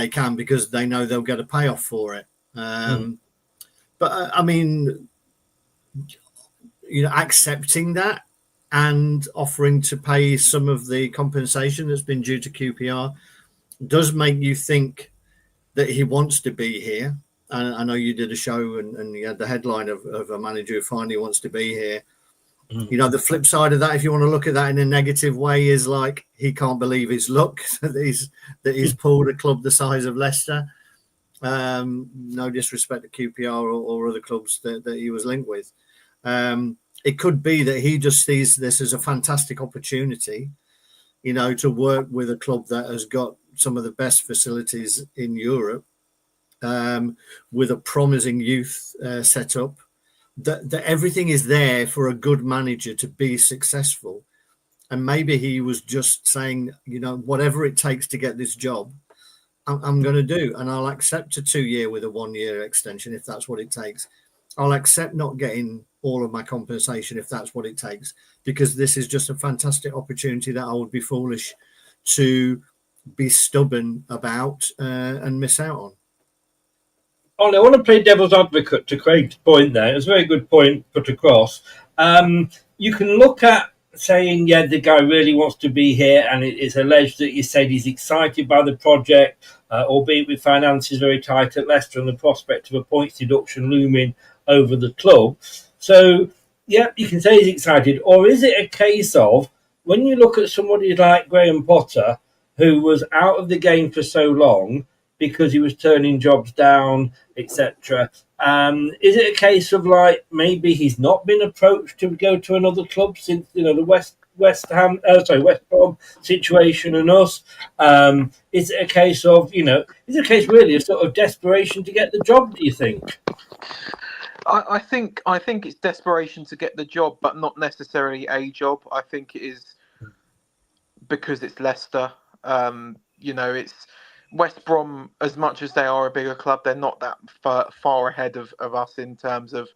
can, because they know they'll get a payoff for it. But I mean, accepting that and offering to pay some of the compensation that's been due to QPR does make you think that he wants to be here. And I know you did a show and you had the headline of a manager who finally wants to be here. The flip side of that, if you want to look at that in a negative way, is like he can't believe his luck that he's pulled a club the size of Leicester. No disrespect to QPR or other clubs that he was linked with. It could be that he just sees this as a fantastic opportunity, to work with a club that has got some of the best facilities in Europe, with a promising youth setup, that everything is there for a good manager to be successful. And maybe he was just saying, whatever it takes to get this job, I'm going to do. And I'll accept a 2-year with a 1-year extension if that's what it takes. I'll accept not getting all of my compensation if that's what it takes, because this is just a fantastic opportunity that I would be foolish to be stubborn about and miss out on. Ollie, I want to play devil's advocate to Craig's point there. It was a very good point put across. You can look at saying, the guy really wants to be here, and it's alleged that he said he's excited by the project, albeit with finances very tight at Leicester and the prospect of a points deduction looming over the club. So, you can say he's excited. Or is it a case of, when you look at somebody like Graham Potter, who was out of the game for so long because he was turning jobs down, etc. Is it a case of maybe he's not been approached to go to another club since the West Brom situation and us? Is it a case of is it a case really of sort of desperation to get the job? Do you think? I think it's desperation to get the job, but not necessarily a job. I think it is because it's Leicester. It's West Brom, as much as they are a bigger club, they're not that far ahead of us in terms of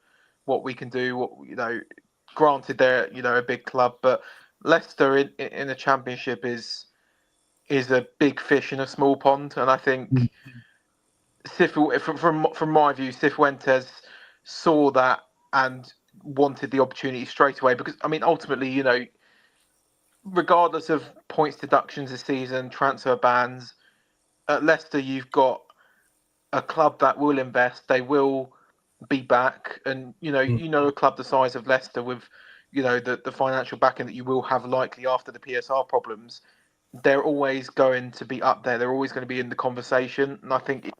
what we can do. Granted, they're a big club, but Leicester in the Championship is a big fish in a small pond, and I think from my view, Cifuentes saw that and wanted the opportunity straight away, because ultimately, regardless of points deductions this season, transfer bans, at Leicester you've got a club that will invest. They will be back, and a club the size of Leicester with the financial backing that you will have likely after the PSR problems. They're always going to be up there. They're always going to be in the conversation, and I think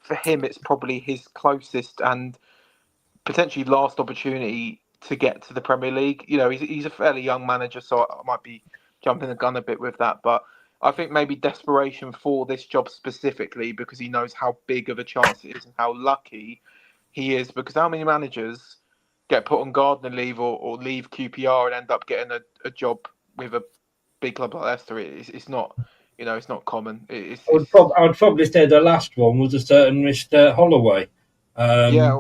for him it's probably his closest and potentially last opportunity to get to the Premier League. He's a fairly young manager, so I might be jumping the gun a bit with that, but I think maybe desperation for this job specifically because he knows how big of a chance it is and how lucky he is. Because how many managers get put on gardening leave or leave QPR and end up getting a job with a big club like Leicester? It's not, it's not common. I would probably say the last one was a certain Mr. Holloway. Yeah,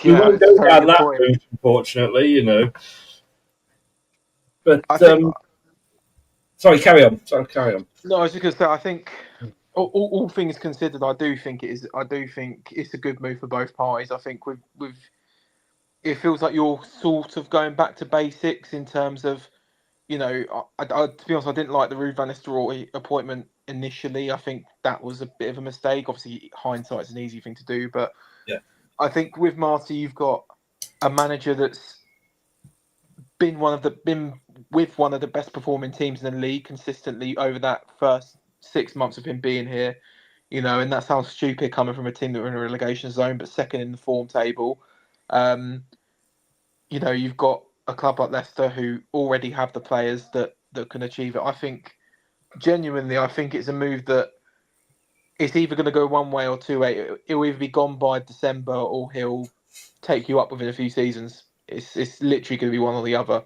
we won't go down that route, unfortunately. But sorry, carry on. No, I was just going to say, I think all things considered, I do think it's a good move for both parties. I think with it feels like you're sort of going back to basics in terms of, to be honest, I didn't like the Ruud van Nistelrooy appointment initially. I think that was a bit of a mistake. Obviously, hindsight's an easy thing to do, but yeah, I think with Marti, you've got a manager that's been with one of the best performing teams in the league consistently over that first 6 months of him being here, and that sounds stupid coming from a team that were in a relegation zone, but second in the form table. You've got a club like Leicester who already have the players that can achieve it. I think it's a move that it's either going to go one way or two way. It'll either be gone by December or he'll take you up within a few seasons. It's literally going to be one or the other.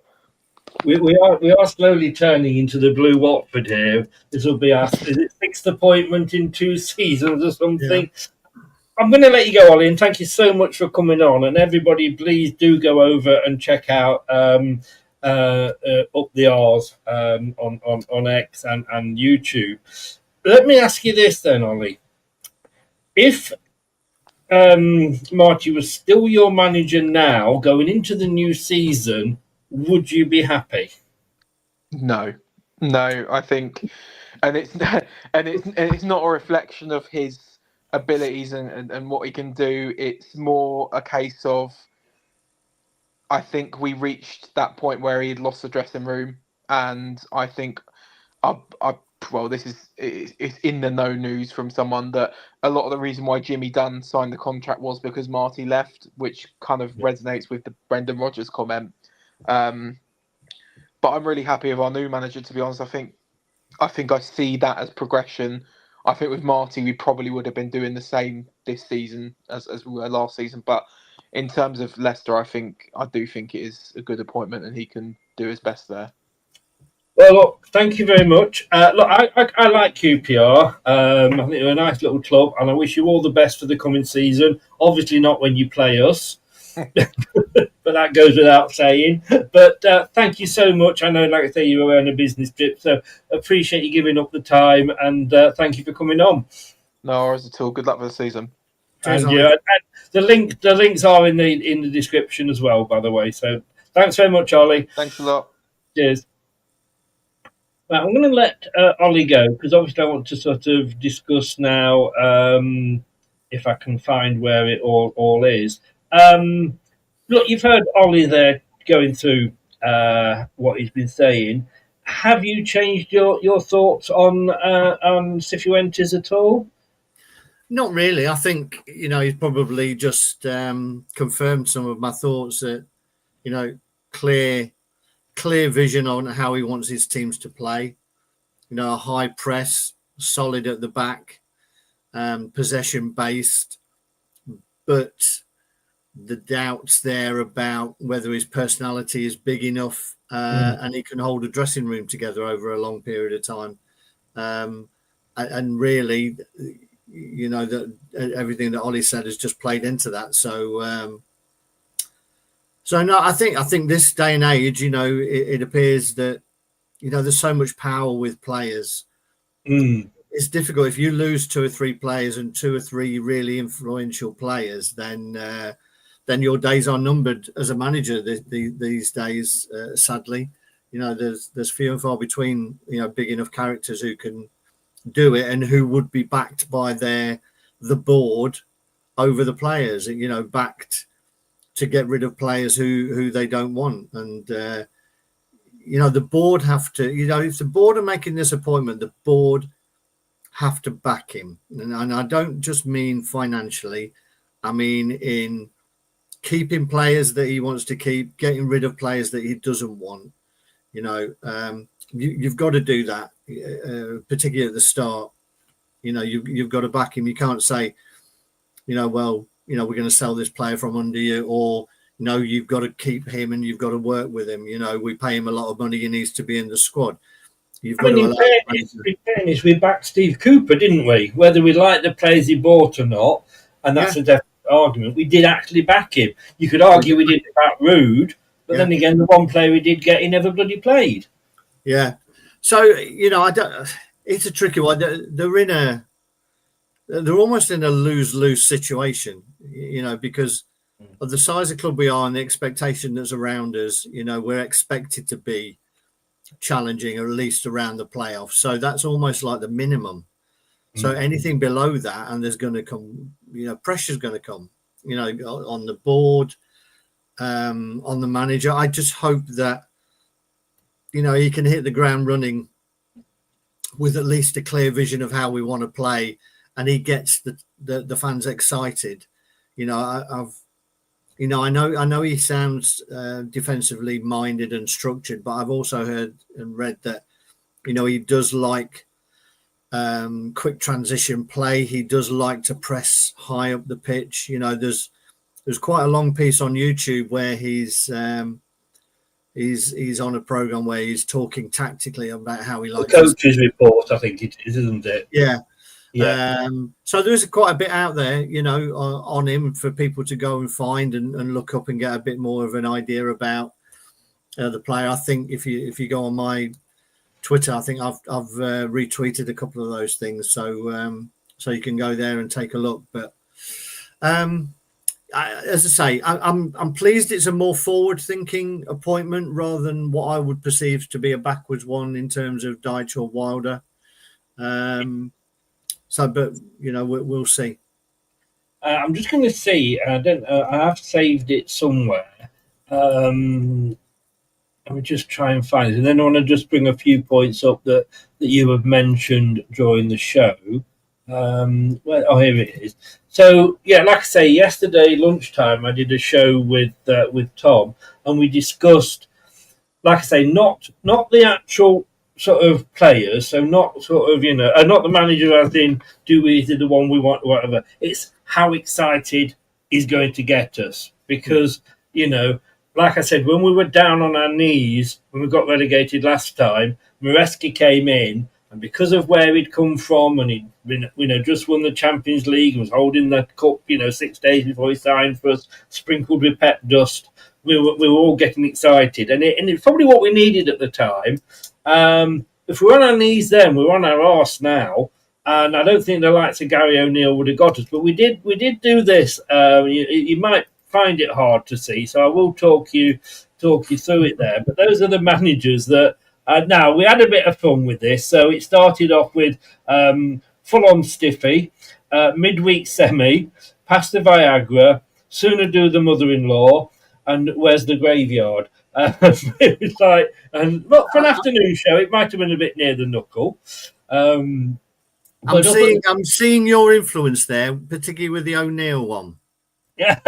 We are slowly turning into the Blue Watford here. This will be our sixth appointment in 2 seasons or something. Yeah. I'm going to let you go, Ollie, and thank you so much for coming on. And everybody, please do go over and check out Up the R's on X and YouTube. Let me ask you this then, Ollie. If Marti was still your manager now, going into the new season, would you be happy? No, I think, and it's not a reflection of his abilities and what he can do. It's more a case of, I think we reached that point where he'd lost the dressing room, and I think it's in the no news from someone that a lot of the reason why Jimmy Dunn signed the contract was because Marti left, which kind of resonates with the Brendan Rodgers comment. But I'm really happy with our new manager, to be honest. I think I see that as progression. I think with Marti, we probably would have been doing the same this season as we were last season. But in terms of Leicester, I do think it is a good appointment and he can do his best there. Well, look, thank you very much. I like QPR. I think they're a nice little club, and I wish you all the best for the coming season. Obviously not when you play us. But that goes without saying. But thank you so much. I know, like I say, you were on a business trip, so appreciate you giving up the time, and thank you for coming on. No worries at all. Good luck for the season. And the links are in the description as well, by the way. So thanks very much, Ollie. Thanks a lot. Cheers. Now, I'm going to let Ollie go because obviously I want to sort of discuss now if I can find where it all is. Look, you've heard Ollie there going through what he's been saying. Have you changed your thoughts on Cifuentes at all? Not really. I think, he's probably just confirmed some of my thoughts that, clear vision on how he wants his teams to play. A high press, solid at the back, possession based, but the doubts there about whether his personality is big enough and he can hold a dressing room together over a long period of time. And really, that everything that Ollie said has just played into that. So no, I think this day and age, it appears that, there's so much power with players. It's difficult if you lose 2 or 3 players and 2 or 3 really influential players, then your days are numbered as a manager these days, sadly. there's few and far between, big enough characters who can do it and who would be backed by the board over the players, backed to get rid of players who they don't want. And the board have to, if the board are making this appointment, the board have to back him. And I don't just mean financially, I mean in keeping players that he wants to keep, getting rid of players that he doesn't want. You've got to do that, particularly at the start. You've got to back him. You can't say, we're going to sell this player from under you, or no, you've got to keep him and you've got to work with him. We pay him a lot of money. He needs to be in the squad. In fairness, we backed Steve Cooper, didn't we? Whether we like the players he bought or not, and that's a definite argument. We did actually back him. You could argue we didn't back Rude, but then again, the one player we did get, he never bloody played. Yeah. So, it's a tricky one. They're almost in a lose-lose situation, because of the size of club we are and the expectation that's around us. We're expected to be challenging or at least around the playoffs. So that's almost like the minimum. So anything below that, and there's going to come, pressure's going to come, on the board, on the manager. I just hope that, he can hit the ground running with at least a clear vision of how we want to play, and he gets the fans excited. I know he sounds defensively minded and structured, but I've also heard and read that, he does like quick transition play. He does like to press high up the pitch. There's quite a long piece on YouTube where he's on a program where he's talking tactically about how he likes the coach's report. I think it is, isn't it? Yeah. So there's quite a bit out there, on him for people to go and find and look up and get a bit more of an idea about the player. I think if you go on my Twitter, I think I've retweeted a couple of those things, so you can go there and take a look. But as I say, I'm pleased it's a more forward-thinking appointment rather than what I would perceive to be a backwards one in terms of Dyche or Wilder. But we'll see. I'm just going to see. I have saved it somewhere. Let me just try and find it, and then I want to just bring a few points up that you have mentioned during the show. Here it is. So like I say, yesterday lunchtime I did a show with Tom, and we discussed, like I say, not the actual sort of players, so not sort of not the manager as in is it the one we want, whatever. It's how excited is going to get us, because like I said, when we were down on our knees when we got relegated last time, Maresca came in. And because of where he'd come from, and he'd been, just won the Champions League and was holding the cup, 6 days before he signed for us, sprinkled with pep dust, we were all getting excited, and it's probably what we needed at the time. If we're on our knees then, we're on our arse now, and I don't think the likes of Gary O'Neill would have got us. But we did do this. You might find it hard to see, so I will talk you through it there. But those are the managers that. Now, we had a bit of fun with this. So it started off with full-on stiffy, midweek semi, past the Viagra, sooner do the mother-in-law, and where's the graveyard? It was like, and look, for an afternoon show, it might have been a bit near the knuckle. I'm seeing your influence there, particularly with the O'Neill one. Yeah.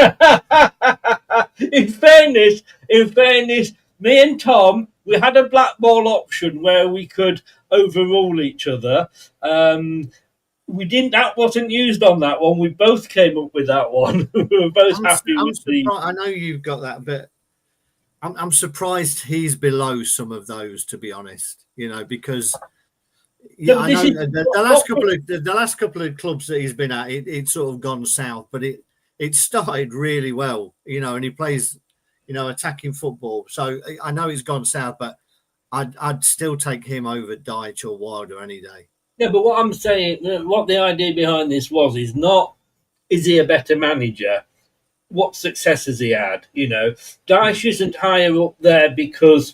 In fairness, me and Tom, we had a black ball option where we could overrule each other. We didn't. That wasn't used on that one. We both came up with that one. We were both happy with the. I know you've got that, but I'm surprised he's below some of those, to be honest. Because I know the last couple of clubs that he's been at, it's sort of gone south, but it started really well, and he plays. Attacking football. So I know he's gone south, but I'd still take him over Dyche or Wilder any day. Yeah, but what I'm saying, what the idea behind this is not, is he a better manager? What success has he had? Dyche isn't higher up there because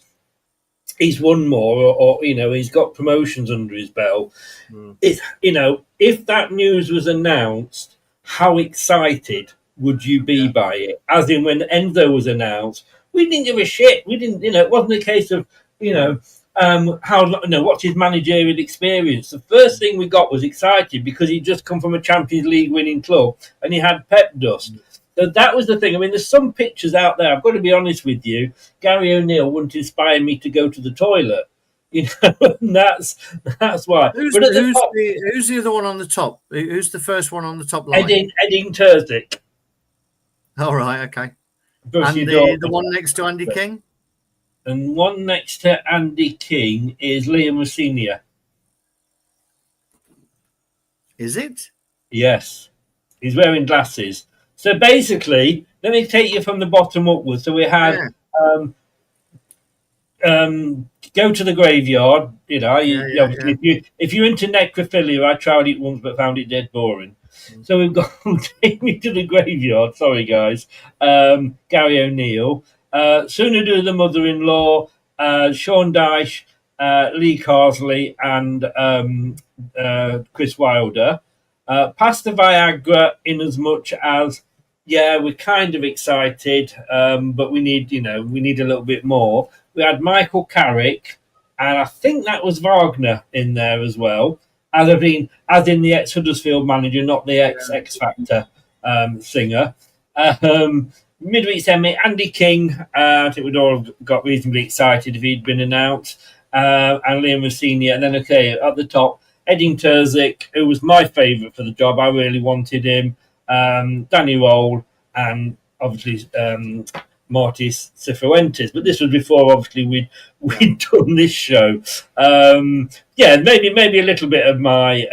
he's won more, or he's got promotions under his belt. It's, if that news was announced, how excited would you be by it? As in, when Enzo was announced, we didn't give a shit. We didn't, it wasn't a case of, what's his managerial experience. The first thing we got was excited because he'd just come from a Champions League winning club and he had Pep dust. So that was the thing. I mean, there's some pictures out there. I've got to be honest with you. Gary O'Neill wouldn't inspire me to go to the toilet. And that's why. Who's the other one on the top? Who's the first one on the top line? Edin Terzic. All right, okay. Borussia And Dortmund. the one next to Andy King? And one next to Andy King is Liam Rossignol. Is it? Yes. He's wearing glasses. So basically, let me take you from the bottom upwards. So we had go to the graveyard. If you're into necrophilia, I tried it once but found it dead boring. So we've got Take Me to the Graveyard. Sorry, guys. Gary O'Neill. Sunadu, the mother-in-law. Sean Dyche, Lee Carsley, and Chris Wilder. Past the Viagra, in as much as, we're kind of excited, but we need a little bit more. We had Michael Carrick, and I think that was Wagner in there as well, as in the ex-Huddersfield manager, not the ex-X Factor singer. Midweek semi, Andy King, I think we'd all got reasonably excited if he'd been announced, and Liam Rossignol, and then, at the top, Edin Terzic, who was my favourite for the job. I really wanted him. Danny Roll, and obviously Marti Cifuentes. But this was before, obviously, we'd done this show. Maybe a little bit of my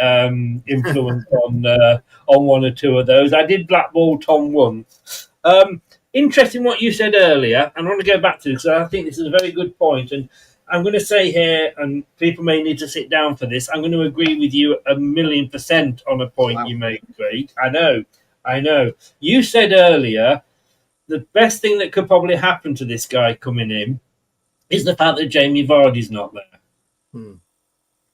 influence on one or two of those. I did blackball Tom once. Interesting what you said earlier, and I want to go back to this because I think this is a very good point. And I'm going to say here, and people may need to sit down for this, I'm going to agree with you 1,000,000% on a point you made, Craig. I know. You said earlier the best thing that could probably happen to this guy coming in is the fact that Jamie Vardy's not there.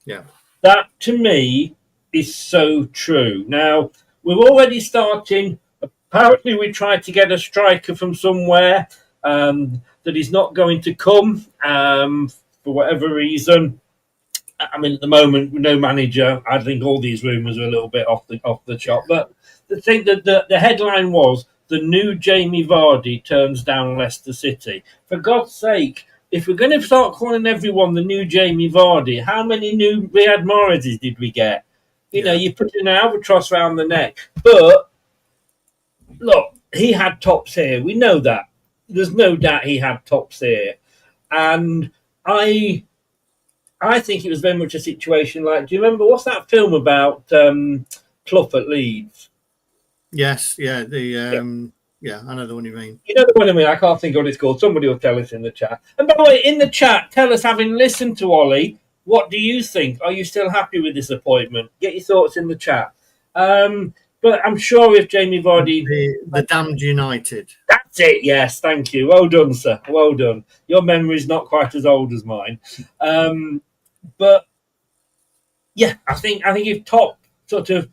Yeah. That, to me, is so true. Now, we're already starting. Apparently, we tried to get a striker from somewhere that is not going to come for whatever reason. I mean, at the moment, no manager. I think all these rumours are a little bit off the chop. But the thing that the headline was, the new Jamie Vardy turns down Leicester City. For God's sake, if we're going to start calling everyone the new Jamie Vardy, how many new Riyad Mahrez's did we get? You put an albatross around the neck. But look, he had tops here. We know that. There's no doubt he had tops here. And I think it was very much a situation like, do you remember, what's that film about Clough at Leeds? Yes, I know the one you mean. You know the one I mean? I can't think of what it's called. Somebody will tell us in the chat. And by the way, in the chat, tell us, having listened to Ollie, what do you think? Are you still happy with this appointment? Get your thoughts in the chat. But I'm sure if Jamie Vardy... The Damned United. That's it, yes, thank you. Well done, sir. Well done. Your memory's not quite as old as mine. But, yeah, I think if Top sort of...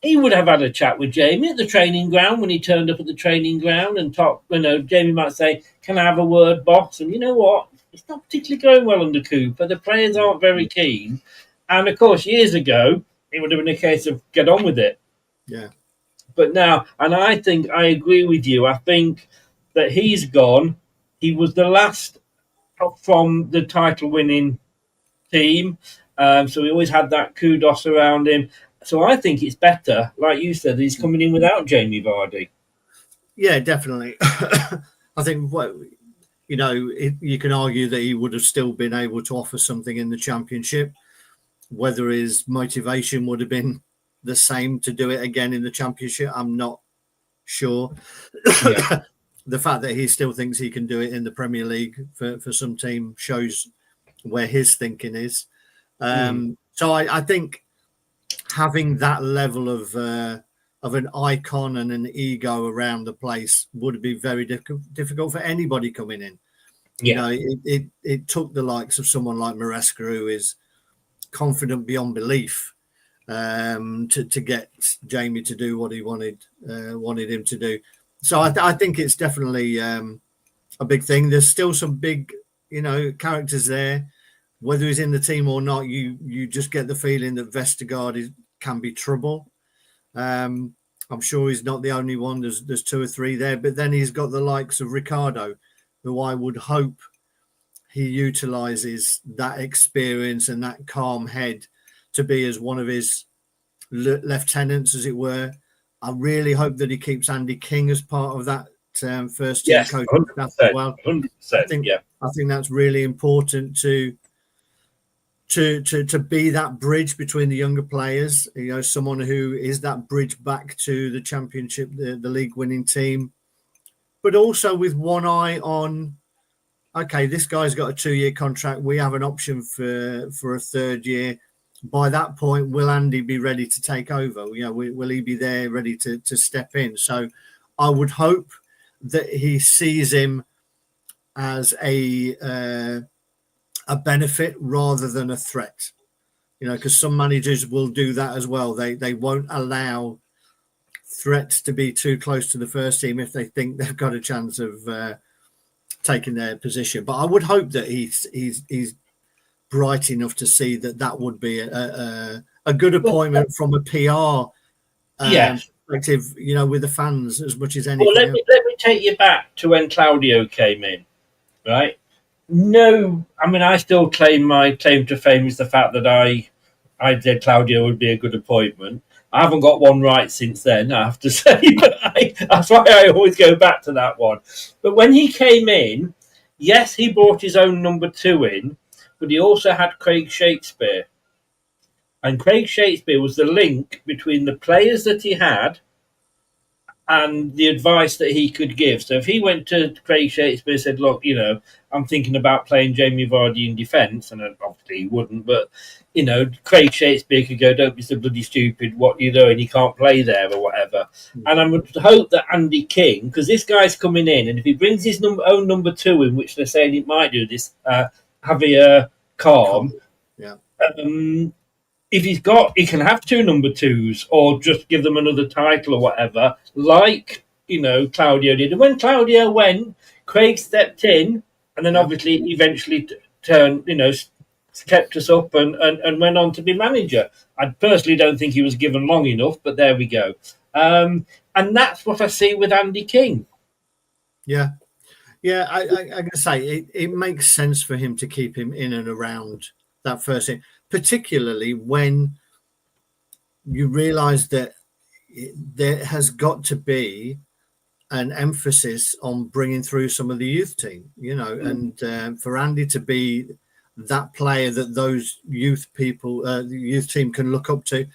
He would have had a chat with Jamie at the training ground when he turned up at the training ground, and Top, Jamie might say, "Can I have a word, boss?" And you know what? It's not particularly going well under Cooper. The players aren't very keen. And, of course, years ago, it would have been a case of get on with it. Yeah. But now, and I think I agree with you. I think that he's gone. He was the last from the title-winning team. So we always had that kudos around him. So I think it's better, like you said, he's coming in without Jamie Vardy. Yeah, definitely. I think you can argue that he would have still been able to offer something in the Championship. Whether his motivation would have been the same to do it again in the Championship, I'm not sure. Yeah. The fact that he still thinks he can do it in the Premier League for some team shows where his thinking is. So I think having that level of an icon and an ego around the place would be very difficult for anybody coming in. You know, it took the likes of someone like Maresca, who is confident beyond belief, to get Jamie to do what he wanted him to do. So I think it's definitely a big thing. There's still some big, you know, characters there. Whether he's in the team or not, you just get the feeling that Vestergaard can be trouble. I'm sure he's not the only one. There's two or three there, but then he's got the likes of Ricardo, who I would hope he utilises that experience and that calm head to be as one of his lieutenants, as it were. I really hope that he keeps Andy King as part of that first team coaching staff as well. 100%, I think that's really important to be that bridge between the younger players. You know, someone who is that bridge back to the championship, the league winning team, but also with one eye on, okay, this guy's got a 2-year contract. We have an option for a third year. By that point, will Andy be ready to take over? You know, will he be there ready to step in? So I would hope that he sees him as a benefit rather than a threat. You know, because some managers will do that as well. They won't allow threats to be too close to the first team if they think they've got a chance of taking their position. But I would hope that he's bright enough to see that would be a good appointment from a PR perspective, you know, with the fans as much as anything. Well, let me take you back to when Claudio came in, right? No, I mean, I still claim my claim to fame is the fact that I said Claudio would be a good appointment. I haven't got one right since then, I have to say, but that's why I always go back to that one. But when he came in, yes, he brought his own number 2 in, but he also had Craig Shakespeare. And Craig Shakespeare was the link between the players that he had and the advice that he could give. So if he went to Craig Shakespeare and said, look, you know, I'm thinking about playing Jamie Vardy in defence, and obviously he wouldn't, but, you know, Craig Shakespeare could go, don't be so bloody stupid, what you doing, he can't play there or whatever. And I would hope that Andy King, because this guy's coming in, and if he brings his own number 2 in, which they're saying he might do, this Javier Calm, if he can have 2 number 2s or just give them another title or whatever, like, you know, Claudio did. And when Claudio went, Craig stepped in and then obviously eventually turned, you know, kept us up and went on to be manager. I personally don't think he was given long enough, but there we go. And that's what I see with Andy King. Yeah. Yeah, I'm going to say it makes sense for him to keep him in and around that first thing, particularly when you realise that there has got to be an emphasis on bringing through some of the youth team, you know, and for Andy to be that player that those youth people, the youth team can look up to.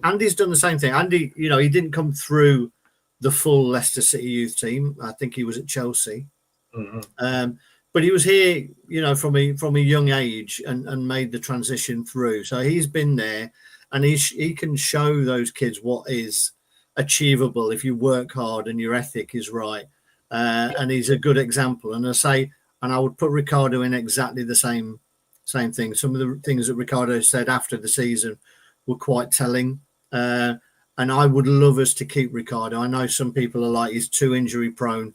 Andy's done the same thing. Andy, you know, he didn't come through the full Leicester City youth team. I think he was at Chelsea. But he was here, you know, from a young age and made the transition through. So he's been there, and he can show those kids what is achievable if you work hard and your ethic is right. And he's a good example. And I would put Ricardo in exactly the same thing. Some of the things that Ricardo said after the season were quite telling. And I would love us to keep Ricardo. I know some people are like, he's too injury prone,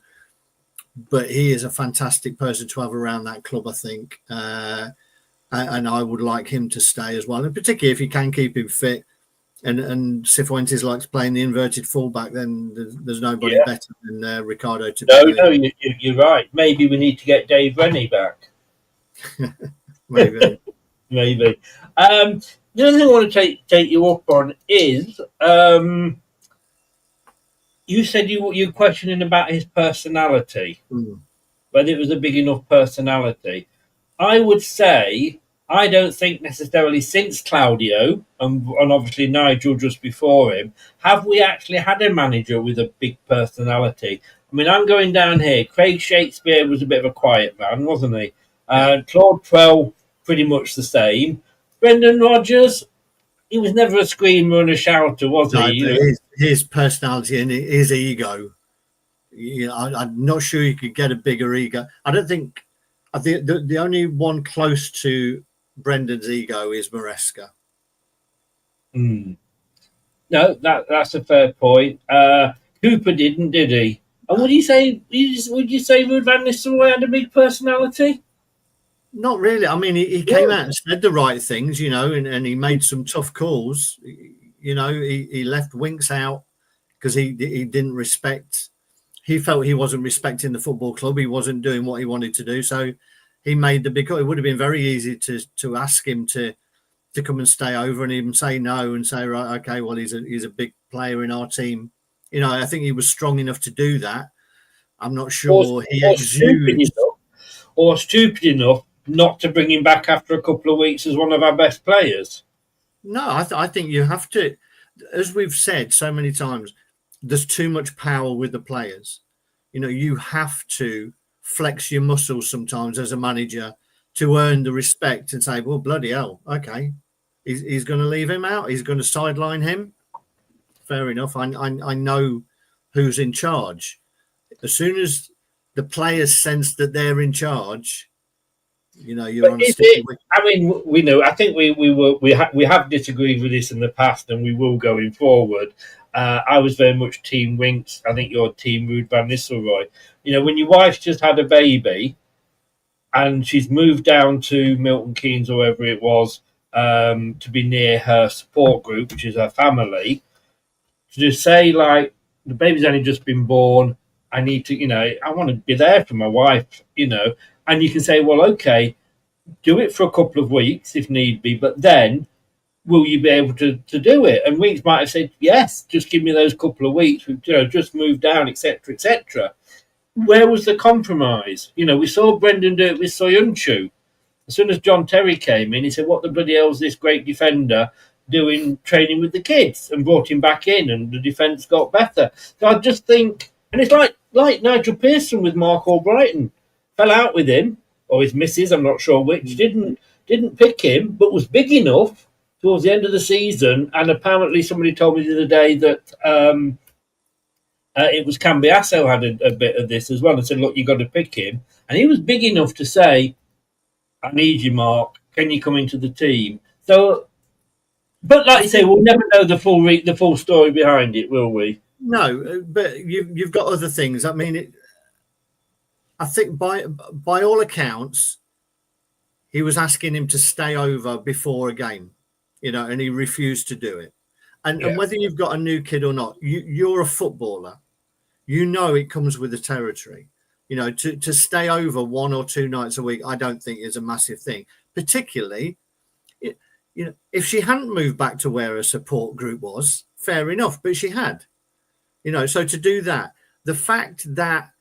but he is a fantastic person to have around that club, I think. And I would like him to stay as well. And particularly if you can keep him fit. And Cifuentes likes playing the inverted fullback, then there's nobody better than Ricardo to No, you're right. Maybe we need to get Dave Rennie back. Maybe. Maybe. The other thing I want to take you up on is you said you're questioning about his personality, whether it was a big enough personality. I would say I don't think necessarily since Claudio and obviously Nigel just before him, have we actually had a manager with a big personality? I mean, I'm going down here. Craig Shakespeare was a bit of a quiet man, wasn't he? Claude Puel, pretty much the same. Brendan Rodgers, he was never a screamer and a shouter, was he? No, his personality and his ego, you know, I'm not sure you could get a bigger ego. I I think the only one close to Brendan's ego is Maresca. No, that's a fair point. Cooper did he? And would you say Ruud van Nistelrooy had a big personality? Not really. I mean, he came out and said the right things, and he made some tough calls. He left Winks out because he didn't respect. He felt he wasn't respecting the football club. He wasn't doing what he wanted to do. So he made the big call. It would have been very easy to ask him to come and stay over and even say no and say, right, okay, well, he's a big player in our team. I think he was strong enough to do that. I'm not sure stupid enough not to bring him back after a couple of weeks as one of our best players. No, I think you have to, as we've said so many times, there's too much power with the players. You have to flex your muscles sometimes as a manager to earn the respect and say, well, bloody hell, okay, he's going to leave him out. He's going to sideline him. Fair enough. I know who's in charge. As soon as the players sense that they're in charge, you're on a sticky wicket. I mean, we know. I think we have disagreed with this in the past, and we will going forward. I was very much Team Winks. I think you're Team Ruud van Nistelrooy. When your wife's just had a baby, and she's moved down to Milton Keynes or wherever it was to be near her support group, which is her family, to just say like the baby's only just been born. I need to, I want to be there for my wife, and you can say, well, okay, do it for a couple of weeks if need be, but then will you be able to do it? And Winks might have said, yes, just give me those couple of weeks, just move down, etc., etc. Where was the compromise? We saw Brendan do it with Soyuncu. As soon as John Terry came in, he said, what the bloody hell is this great defender doing training with the kids, and brought him back in, and the defence got better. So I just think, and it's like Nigel Pearson with Mark Albrighton, fell out with him, or his missus, I'm not sure which, didn't pick him, but was big enough towards the end of the season. And apparently somebody told me the other day that it was Cambiasso had a bit of this as well, and said, look, you got to pick him. And he was big enough to say, I need you, Mark. Can you come into the team? So, but like you say, we'll never know the full story behind it, will we? No, but you've got other things. I mean, I think by all accounts, he was asking him to stay over before a game, and he refused to do it. And whether you've got a new kid or not, you're a footballer. It comes with the territory. To stay over 1 or 2 nights a week, I don't think is a massive thing. Particularly, if she hadn't moved back to where her support group was, fair enough, but she had. So to do that, the fact that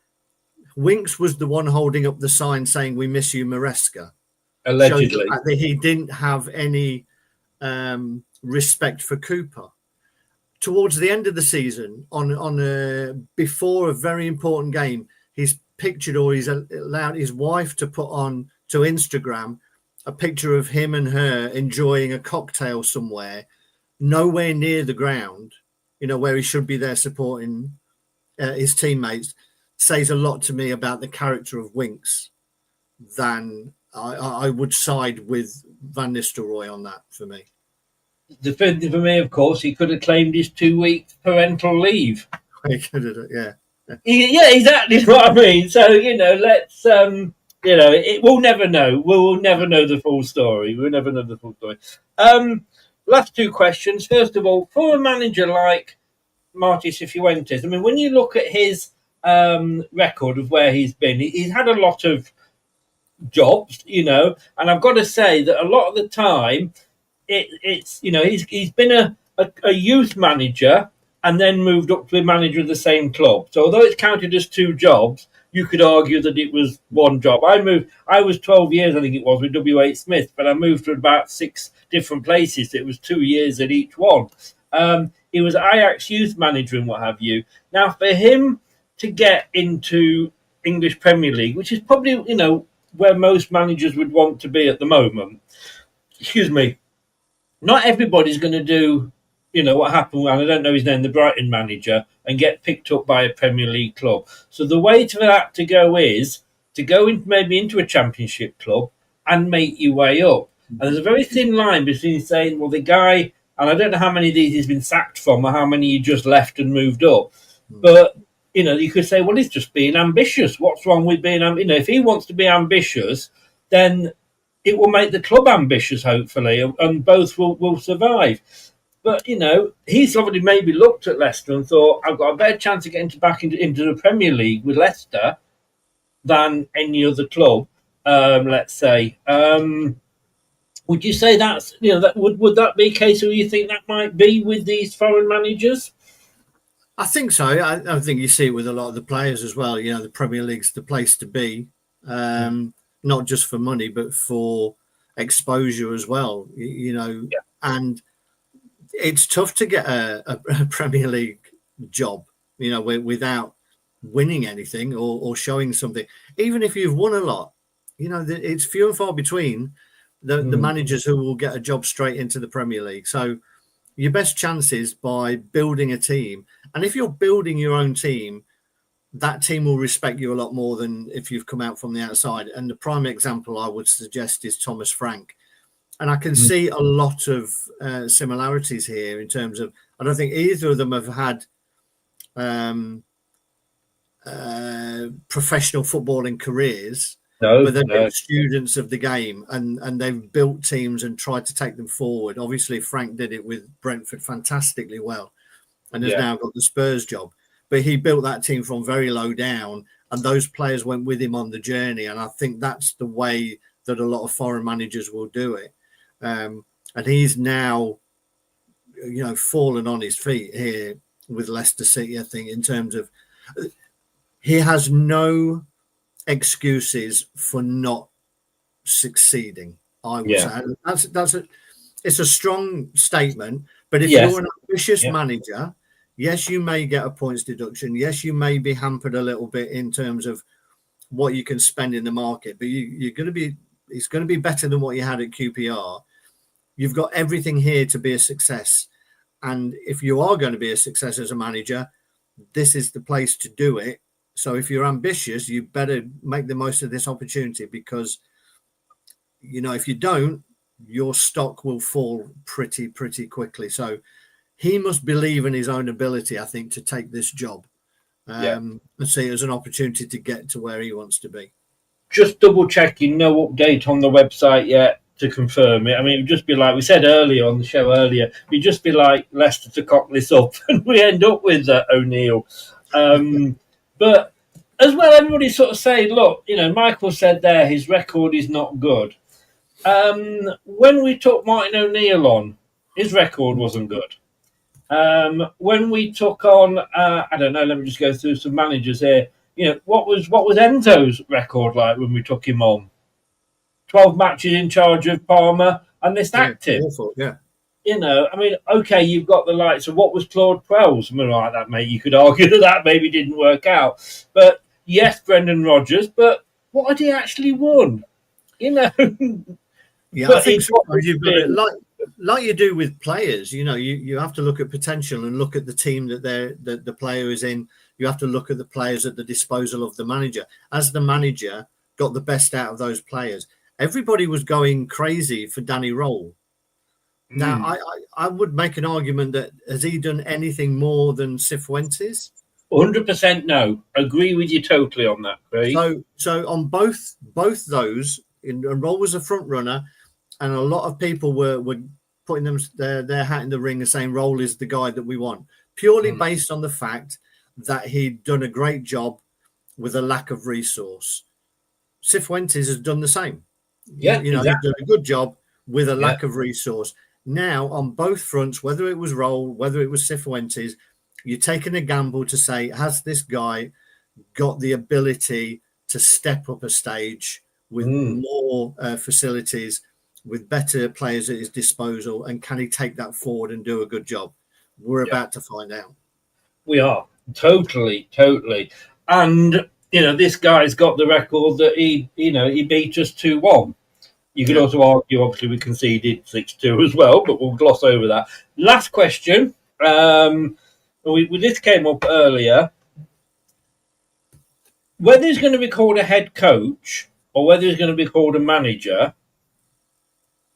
Winks was the one holding up the sign saying, we miss you, Maresca, allegedly, that he didn't have any respect for Cooper. Towards the end of the season, before a very important game, he's pictured, or he's allowed his wife to put on to Instagram a picture of him and her enjoying a cocktail somewhere, nowhere near the ground, where he should be there supporting his teammates. Says a lot to me about the character of Winks. Than I would side with Van Nistelrooy on that for me. The thing for me, of course, he could have claimed his 2-week parental leave. He could have, yeah. Yeah, exactly what I mean. So, let's, we'll never know. We'll never know the full story. We'll never know the full story. Last 2 questions. First of all, for a manager like Marti Cifuentes, I mean, when you look at his record of where he's been, he's had a lot of jobs, and I've got to say that a lot of the time, it's he's been a youth manager and then moved up to be manager of the same club. So although it's counted as 2 jobs, you could argue that it was 1 job. I was 12 years, I think it was, with W.H. Smith, but I moved to about 6 different places. So it was 2 years at each one. He was Ajax youth manager and what have you. Now, for him to get into English Premier League, which is probably, where most managers would want to be at the moment, not everybody's going to do, what happened, and I don't know his name, the Brighton manager, and get picked up by a Premier League club. So the way for that to go is to go into a championship club and make your way up. And there's a very thin line between saying, well, the guy, and I don't know how many of these he's been sacked from or how many he just left and moved up. But, you could say, well, he's just being ambitious. What's wrong with being, if he wants to be ambitious, then it will make the club ambitious, hopefully, and both will survive. But, he's obviously maybe looked at Leicester and thought, I've got a better chance of getting back into the Premier League with Leicester than any other club, let's say. Would you say that's, would that be a case where you think that might be with these foreign managers? I think so. I think you see it with a lot of the players as well. The Premier League's the place to be, not just for money, but for exposure as well, and it's tough to get a Premier League job, without winning anything or showing something. Even if you've won a lot, it's few and far between the managers who will get a job straight into the Premier League. So your best chance is by building a team. And if you're building your own team, that team will respect you a lot more than if you've come out from the outside. And the prime example I would suggest is Thomas Frank. And I can see a lot of similarities here in terms of, I don't think either of them have had professional footballing careers. But they've been students of the game and they've built teams and tried to take them forward. Obviously, Frank did it with Brentford fantastically well and has now got the Spurs job. But he built that team from very low down and those players went with him on the journey. And I think that's the way that a lot of foreign managers will do it. And he's now, fallen on his feet here with Leicester City, I think, in terms of he has no excuses for not succeeding. I would say it's a strong statement, but if you're an ambitious manager, yes, you may get a points deduction. Yes, you may be hampered a little bit in terms of what you can spend in the market, but it's going to be better than what you had at QPR. You've got everything here to be a success, and if you are going to be a success as a manager, this is the place to do it. So if you're ambitious, you better make the most of this opportunity because, if you don't, your stock will fall pretty quickly. So he must believe in his own ability, I think, to take this job and see it as an opportunity to get to where he wants to be. Just double checking, no update on the website yet to confirm it. I mean, it would just be like we said earlier on the show it'd just be like Leicester to cock this up and we end up with O'Neill. But as well, everybody sort of saying, look, Michael said there his record is not good. When we took Martin O'Neill on, his record wasn't good. When we took on, I don't know, let me just go through some managers here. What was Enzo's record like when we took him on? 12 matches in charge of Parma and this active. Awful, yeah. Okay, you've got the likes of what was Claude Puel's, something like that, mate. You could argue that maybe didn't work out. But yes, Brendan Rodgers, but what had he actually won? Yeah, I think you've got it, like you do with players. You have to look at potential and look at the team that the player is in. You have to look at the players at the disposal of the manager. As the manager got the best out of those players, everybody was going crazy for Danny Roll. Now, I would make an argument that has he done anything more than Cifuentes? 100% no. Agree with you totally on that, Craig. So on both those, Roll was a front runner, and a lot of people were putting their hat in the ring and saying Roll is the guy that we want, purely based on the fact that he'd done a great job with a lack of resource. Cifuentes has done the same. Yeah, he's done a good job with a lack of resource. Now, on both fronts, whether it was Roll, whether it was Cifuentes, you're taking a gamble to say, has this guy got the ability to step up a stage with more facilities, with better players at his disposal, and can he take that forward and do a good job? We're about to find out. We are. Totally. And, this guy's got the record that he beat us 2-1. You could also argue, obviously, we conceded 6-2 as well, but we'll gloss over that. Last question. This came up earlier. whether he's going to be called a head coach or whether he's going to be called a manager,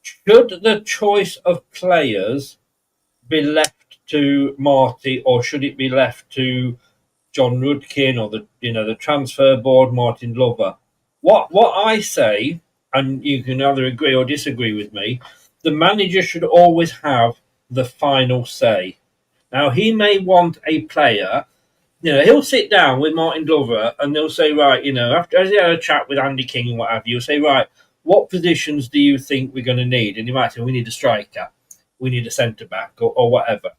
should the choice of players be left to Marty, or should it be left to John Rudkin or the transfer board, Martin Glover? What I say, and you can either agree or disagree with me, the manager should always have the final say. Now, he may want a player, he'll sit down with Martin Glover and they'll say, right, after as he had a chat with Andy King and what have you, he'll say, right, what positions do you think we're going to need? And he might say, we need a striker, we need a centre back, or whatever.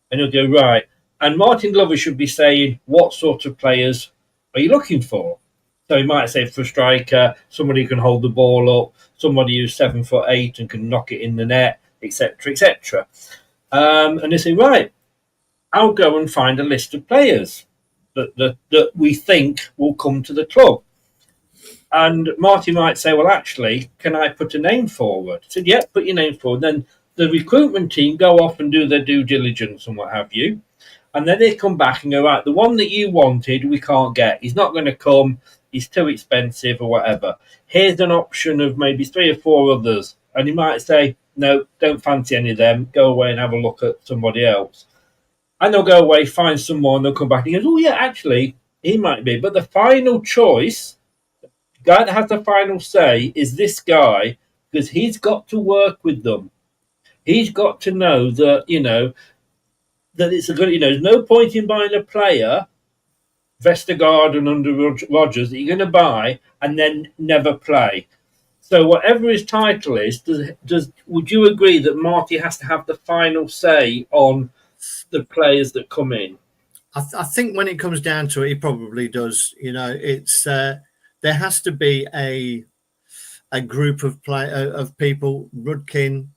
And he'll go, right. And Martin Glover should be saying, what sort of players are you looking for? So he might say, for a striker, somebody who can hold the ball up, somebody who's 7'8" and can knock it in the net, etc., etc. And they say, right, I'll go and find a list of players that we think will come to the club. And Marty might say, well, actually, can I put a name forward? I said, yeah, put your name forward. Then the recruitment team go off and do their due diligence and what have you. And then they come back and go, right, the one that you wanted, we can't get. He's not going to come. He's too expensive or whatever. Here's an option of maybe 3 or 4 others. And he might say, no, don't fancy any of them. Go away and have a look at somebody else. And they'll go away, find someone, and they'll come back and he goes, oh, yeah, actually, he might be. But the final choice, the guy that has the final say, is this guy, because he's got to work with them. He's got to know that, that it's a good, there's no point in buying a player, Vestergaard and under Rodgers, that you're going to buy and then never play. So whatever his title is, would you agree that Marty has to have the final say on the players that come in? I think when it comes down to it, he probably does. It's there has to be a group of people, Rudkin,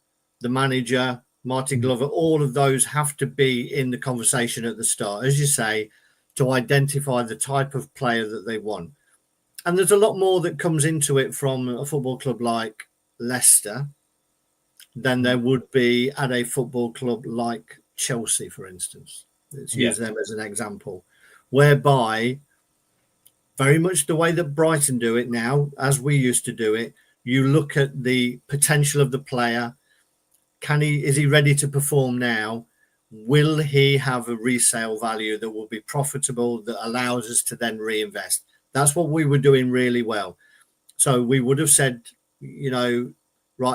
the manager, Martin Glover, all of those have to be in the conversation at the start, as you say, to identify the type of player that they want. And there's a lot more that comes into it from a football club like Leicester than there would be at a football club like Chelsea, for instance. Let's use them as an example, whereby very much the way that Brighton do it now, as we used to do it, you look at the potential of the player. Is he ready to perform now? Will he have a resale value that will be profitable, that allows us to then reinvest? That's what we were doing really well. So we would have said, right,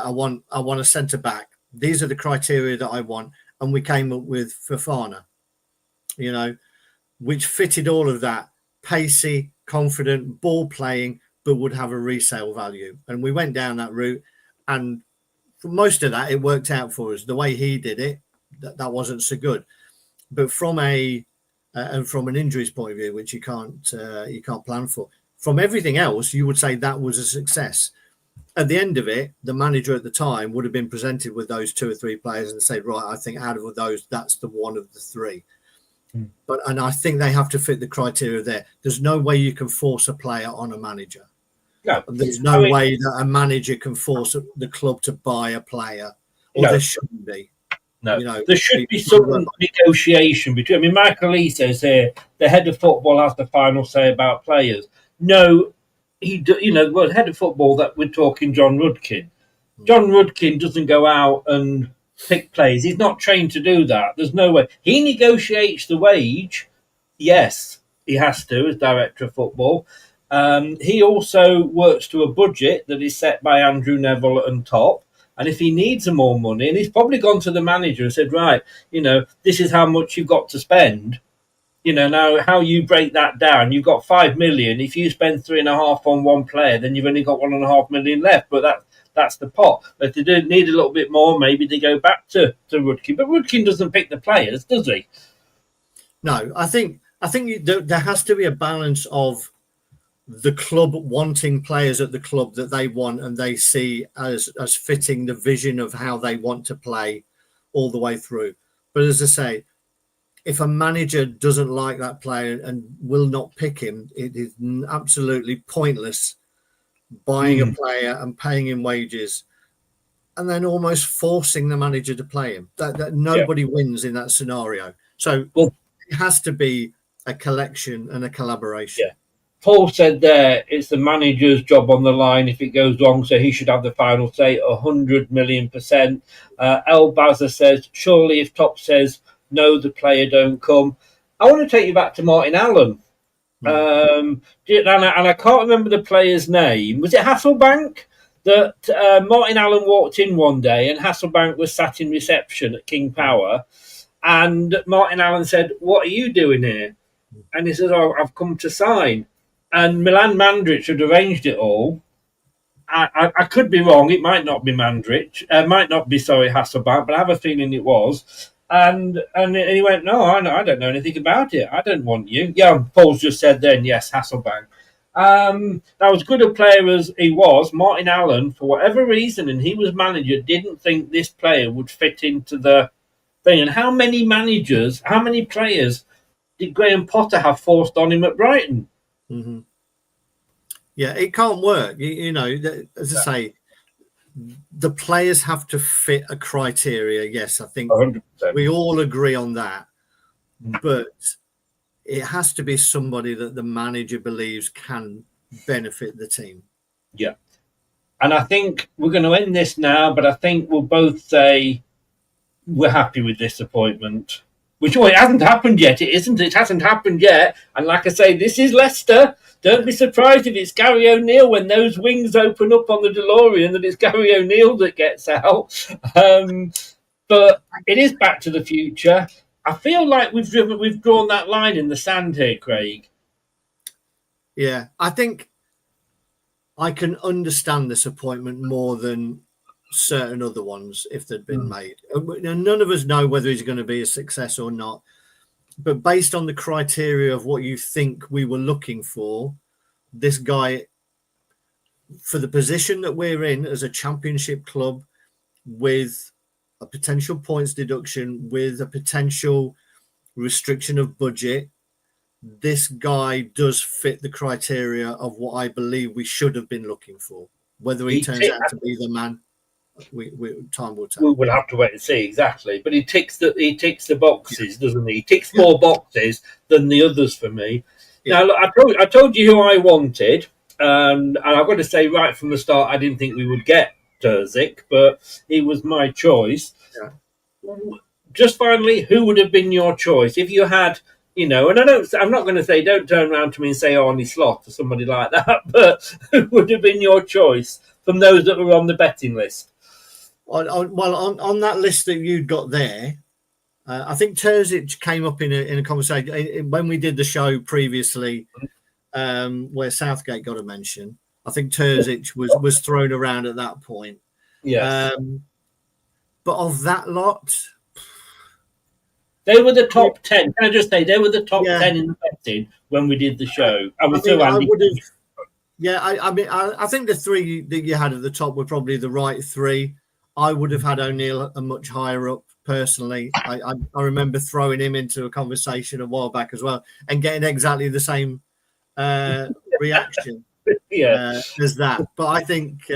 I want a centre back. These are the criteria that I want. And we came up with Fofana, which fitted all of that. Pacey, confident, ball playing, but would have a resale value. And we went down that route. And for most of that, it worked out for us. The way he did it, that wasn't so good. But from an injuries point of view, which you can't plan for, from everything else, you would say that was a success. At the end of it, the manager at the time would have been presented with those 2 or 3 players and said, right, I think out of those, that's the one of the 3. And I think they have to fit the criteria there. There's no way you can force a player on a manager. No. There's no way that a manager can force the club to buy a player, or there shouldn't be. No, there should be some negotiation between. Michael Lee says here, the head of football has the final say about players. No, head of football, that we're talking John Rudkin. John Rudkin doesn't go out and pick players. He's not trained to do that. There's no way. He negotiates the wage. Yes, he has to as director of football. He also works to a budget that is set by Andrew Neville and Top. And if he needs more money, and he's probably gone to the manager and said, right, this is how much you've got to spend. Now how you break that down, you've got 5 million. If you spend 3.5 on one player, then you've only got 1.5 million left. But that's the pot. But if they do need a little bit more, maybe they go back to Rudkin. But Rudkin doesn't pick the players, does he? No, I think there has to be a balance of the club wanting players at the club that they want and they see as fitting the vision of how they want to play all the way through. But as I say, if a manager doesn't like that player and will not pick him, it is absolutely pointless buying a player and paying him wages and then almost forcing the manager to play him. That nobody wins in that scenario. So it has to be a collection and a collaboration. Yeah. Paul said there it's the manager's job on the line if it goes wrong, so he should have the final say 100,000,000%. El Bazza says, surely if Top says no, the player don't come. I want to take you back to Martin Allen. And I can't remember the player's name. Was it Hasselbank? That Martin Allen walked in one day and Hasselbank was sat in reception at King Power, and Martin Allen said, "What are you doing here?" And he says, "Oh, I've come to sign." And Milan Mandrić had arranged it all. I could be wrong. It might not be Mandrić. Might not be, Hasselbank, but I have a feeling it was. And he went, "No, I don't know anything about it. I don't want you." Yeah, Paul's just said then, yes, Hasselbank. Now, as good a player as he was, Martin Allen, for whatever reason, and he was manager, didn't think this player would fit into the thing. And how many players did Graham Potter have forced on him at Brighton? Mm-hmm. Yeah, it can't work. You know, as I say, the players have to fit a criteria. Yes, I think 100%. We all agree on that. But it has to be somebody that the manager believes can benefit the team. Yeah. And I think we're going to end this now, but I think we'll both say we're happy with this appointment. Which, it hasn't happened yet. It hasn't happened yet. And like I say, this is Leicester. Don't be surprised if it's Gary O'Neill when those wings open up on the DeLorean that it's Gary O'Neill that gets out. But it is Back to the Future. I feel like we've drawn that line in the sand here, Craig. Yeah, I think I can understand this appointment more than certain other ones if they'd been made. None of us know whether he's going to be a success or not. But based on the criteria of what you think we were looking for, this guy, for the position that we're in as a championship club with a potential points deduction, with a potential restriction of budget, this guy does fit the criteria of what I believe we should have been looking for. Whether he turns out to be the man, time will tell. We'll have to wait and see exactly. But he ticks the boxes, doesn't he? He ticks more boxes than the others for me. Yeah. Now, look, I told you who I wanted, and I've got to say right from the start, I didn't think we would get Terzic, but he was my choice. Yeah. Just finally, who would have been your choice if you had, and I'm not going to say, don't turn around to me and say Arnie Slot or somebody like that, but who would have been your choice from those that were on the betting list? Well, on that list that you'd got there, I think Terzic came up in a conversation when we did the show previously, where Southgate got a mention. I think Terzic was thrown around at that point. Yes. But of that lot, they were the top 10. Can I just say they were the top 10 in the betting when we did the show? I think the three that you had at the top were probably the right three. I would have had O'Neill a much higher up personally. I remember throwing him into a conversation a while back as well and getting exactly the same reaction as that. But I think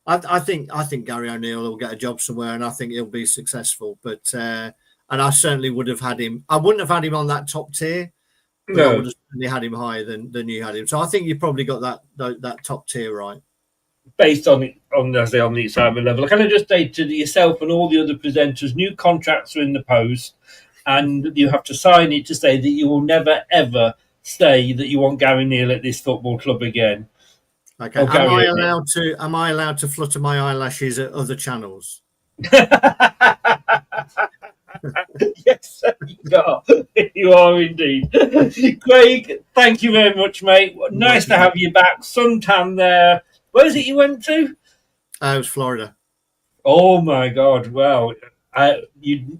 I think Gary O'Neill will get a job somewhere, and I think he'll be successful. But and I certainly would have had him. I wouldn't have had him on that top tier. But I would have certainly had him higher than you had him. So I think you probably got that top tier right. Based on the assignment level, can I just say to yourself and all the other presenters, new contracts are in the post, and you have to sign it to say that you will never ever say that you want Gary Neal at this football club again. Okay. Am I allowed to flutter my eyelashes at other channels? Yes, you are indeed. Craig, thank you very much, mate. Nice to have you back. Suntan there. Where is it you went to? It was Florida. Oh my God! Well, you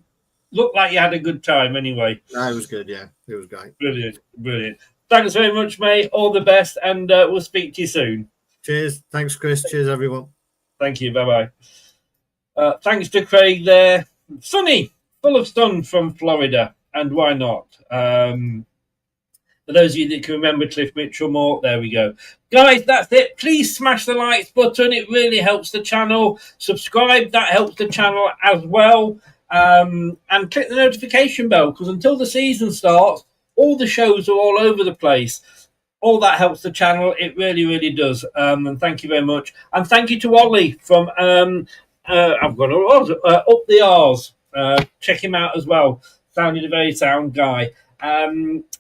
look like you had a good time anyway. No, it was good. Yeah, it was great. Brilliant. Thanks very much, mate. All the best, and we'll speak to you soon. Cheers. Thanks, Chris. Cheers, everyone. Thank you. Bye-bye. Thanks to Craig there. Sunny, full of sun from Florida, and why not? For those of you that can remember Cliff Mitchell-Moore, there we go. Guys, that's it. Please smash the likes button. It really helps the channel. Subscribe. That helps the channel as well. And click the notification bell, because until the season starts, all the shows are all over the place. all that helps the channel. It really, really does. And thank you very much. And thank you to Ollie from I've got Up the R's. Check him out as well. Sounded a very sound guy.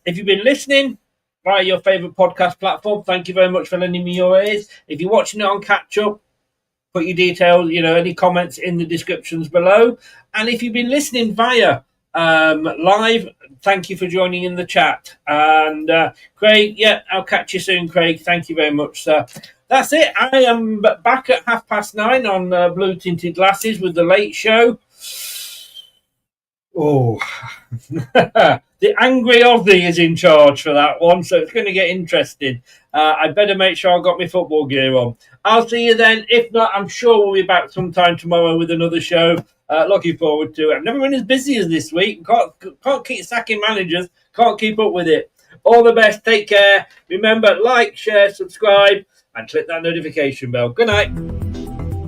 If you've been listening via your favourite podcast platform, thank you very much for lending me your ears. If you're watching it on catch up, put your details, any comments in the descriptions below. And if you've been listening via live, thank you for joining in the chat. And Craig, I'll catch you soon, Craig. Thank you very much, sir. That's it. I am back at 9:30 on Blue Tinted Glasses with the Late Show. Oh, the angry Aussie is in charge for that one, so it's going to get interesting. I better make sure I've got my football gear on. I'll see you then. If not, I'm sure we'll be back sometime tomorrow with another show. Looking forward to it. I've never been as busy as this week. Can't keep sacking managers. Can't keep up with it. All the best. Take care. Remember, like, share, subscribe, and click that notification bell. Good night.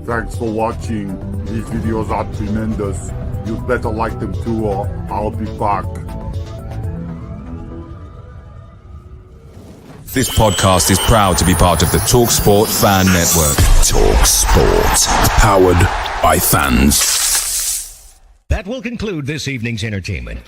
Thanks for watching. These videos are tremendous. You'd better like them too, or I'll be back. This podcast is proud to be part of the TalkSport Fan Network. TalkSport. Powered by fans. That will conclude this evening's entertainment.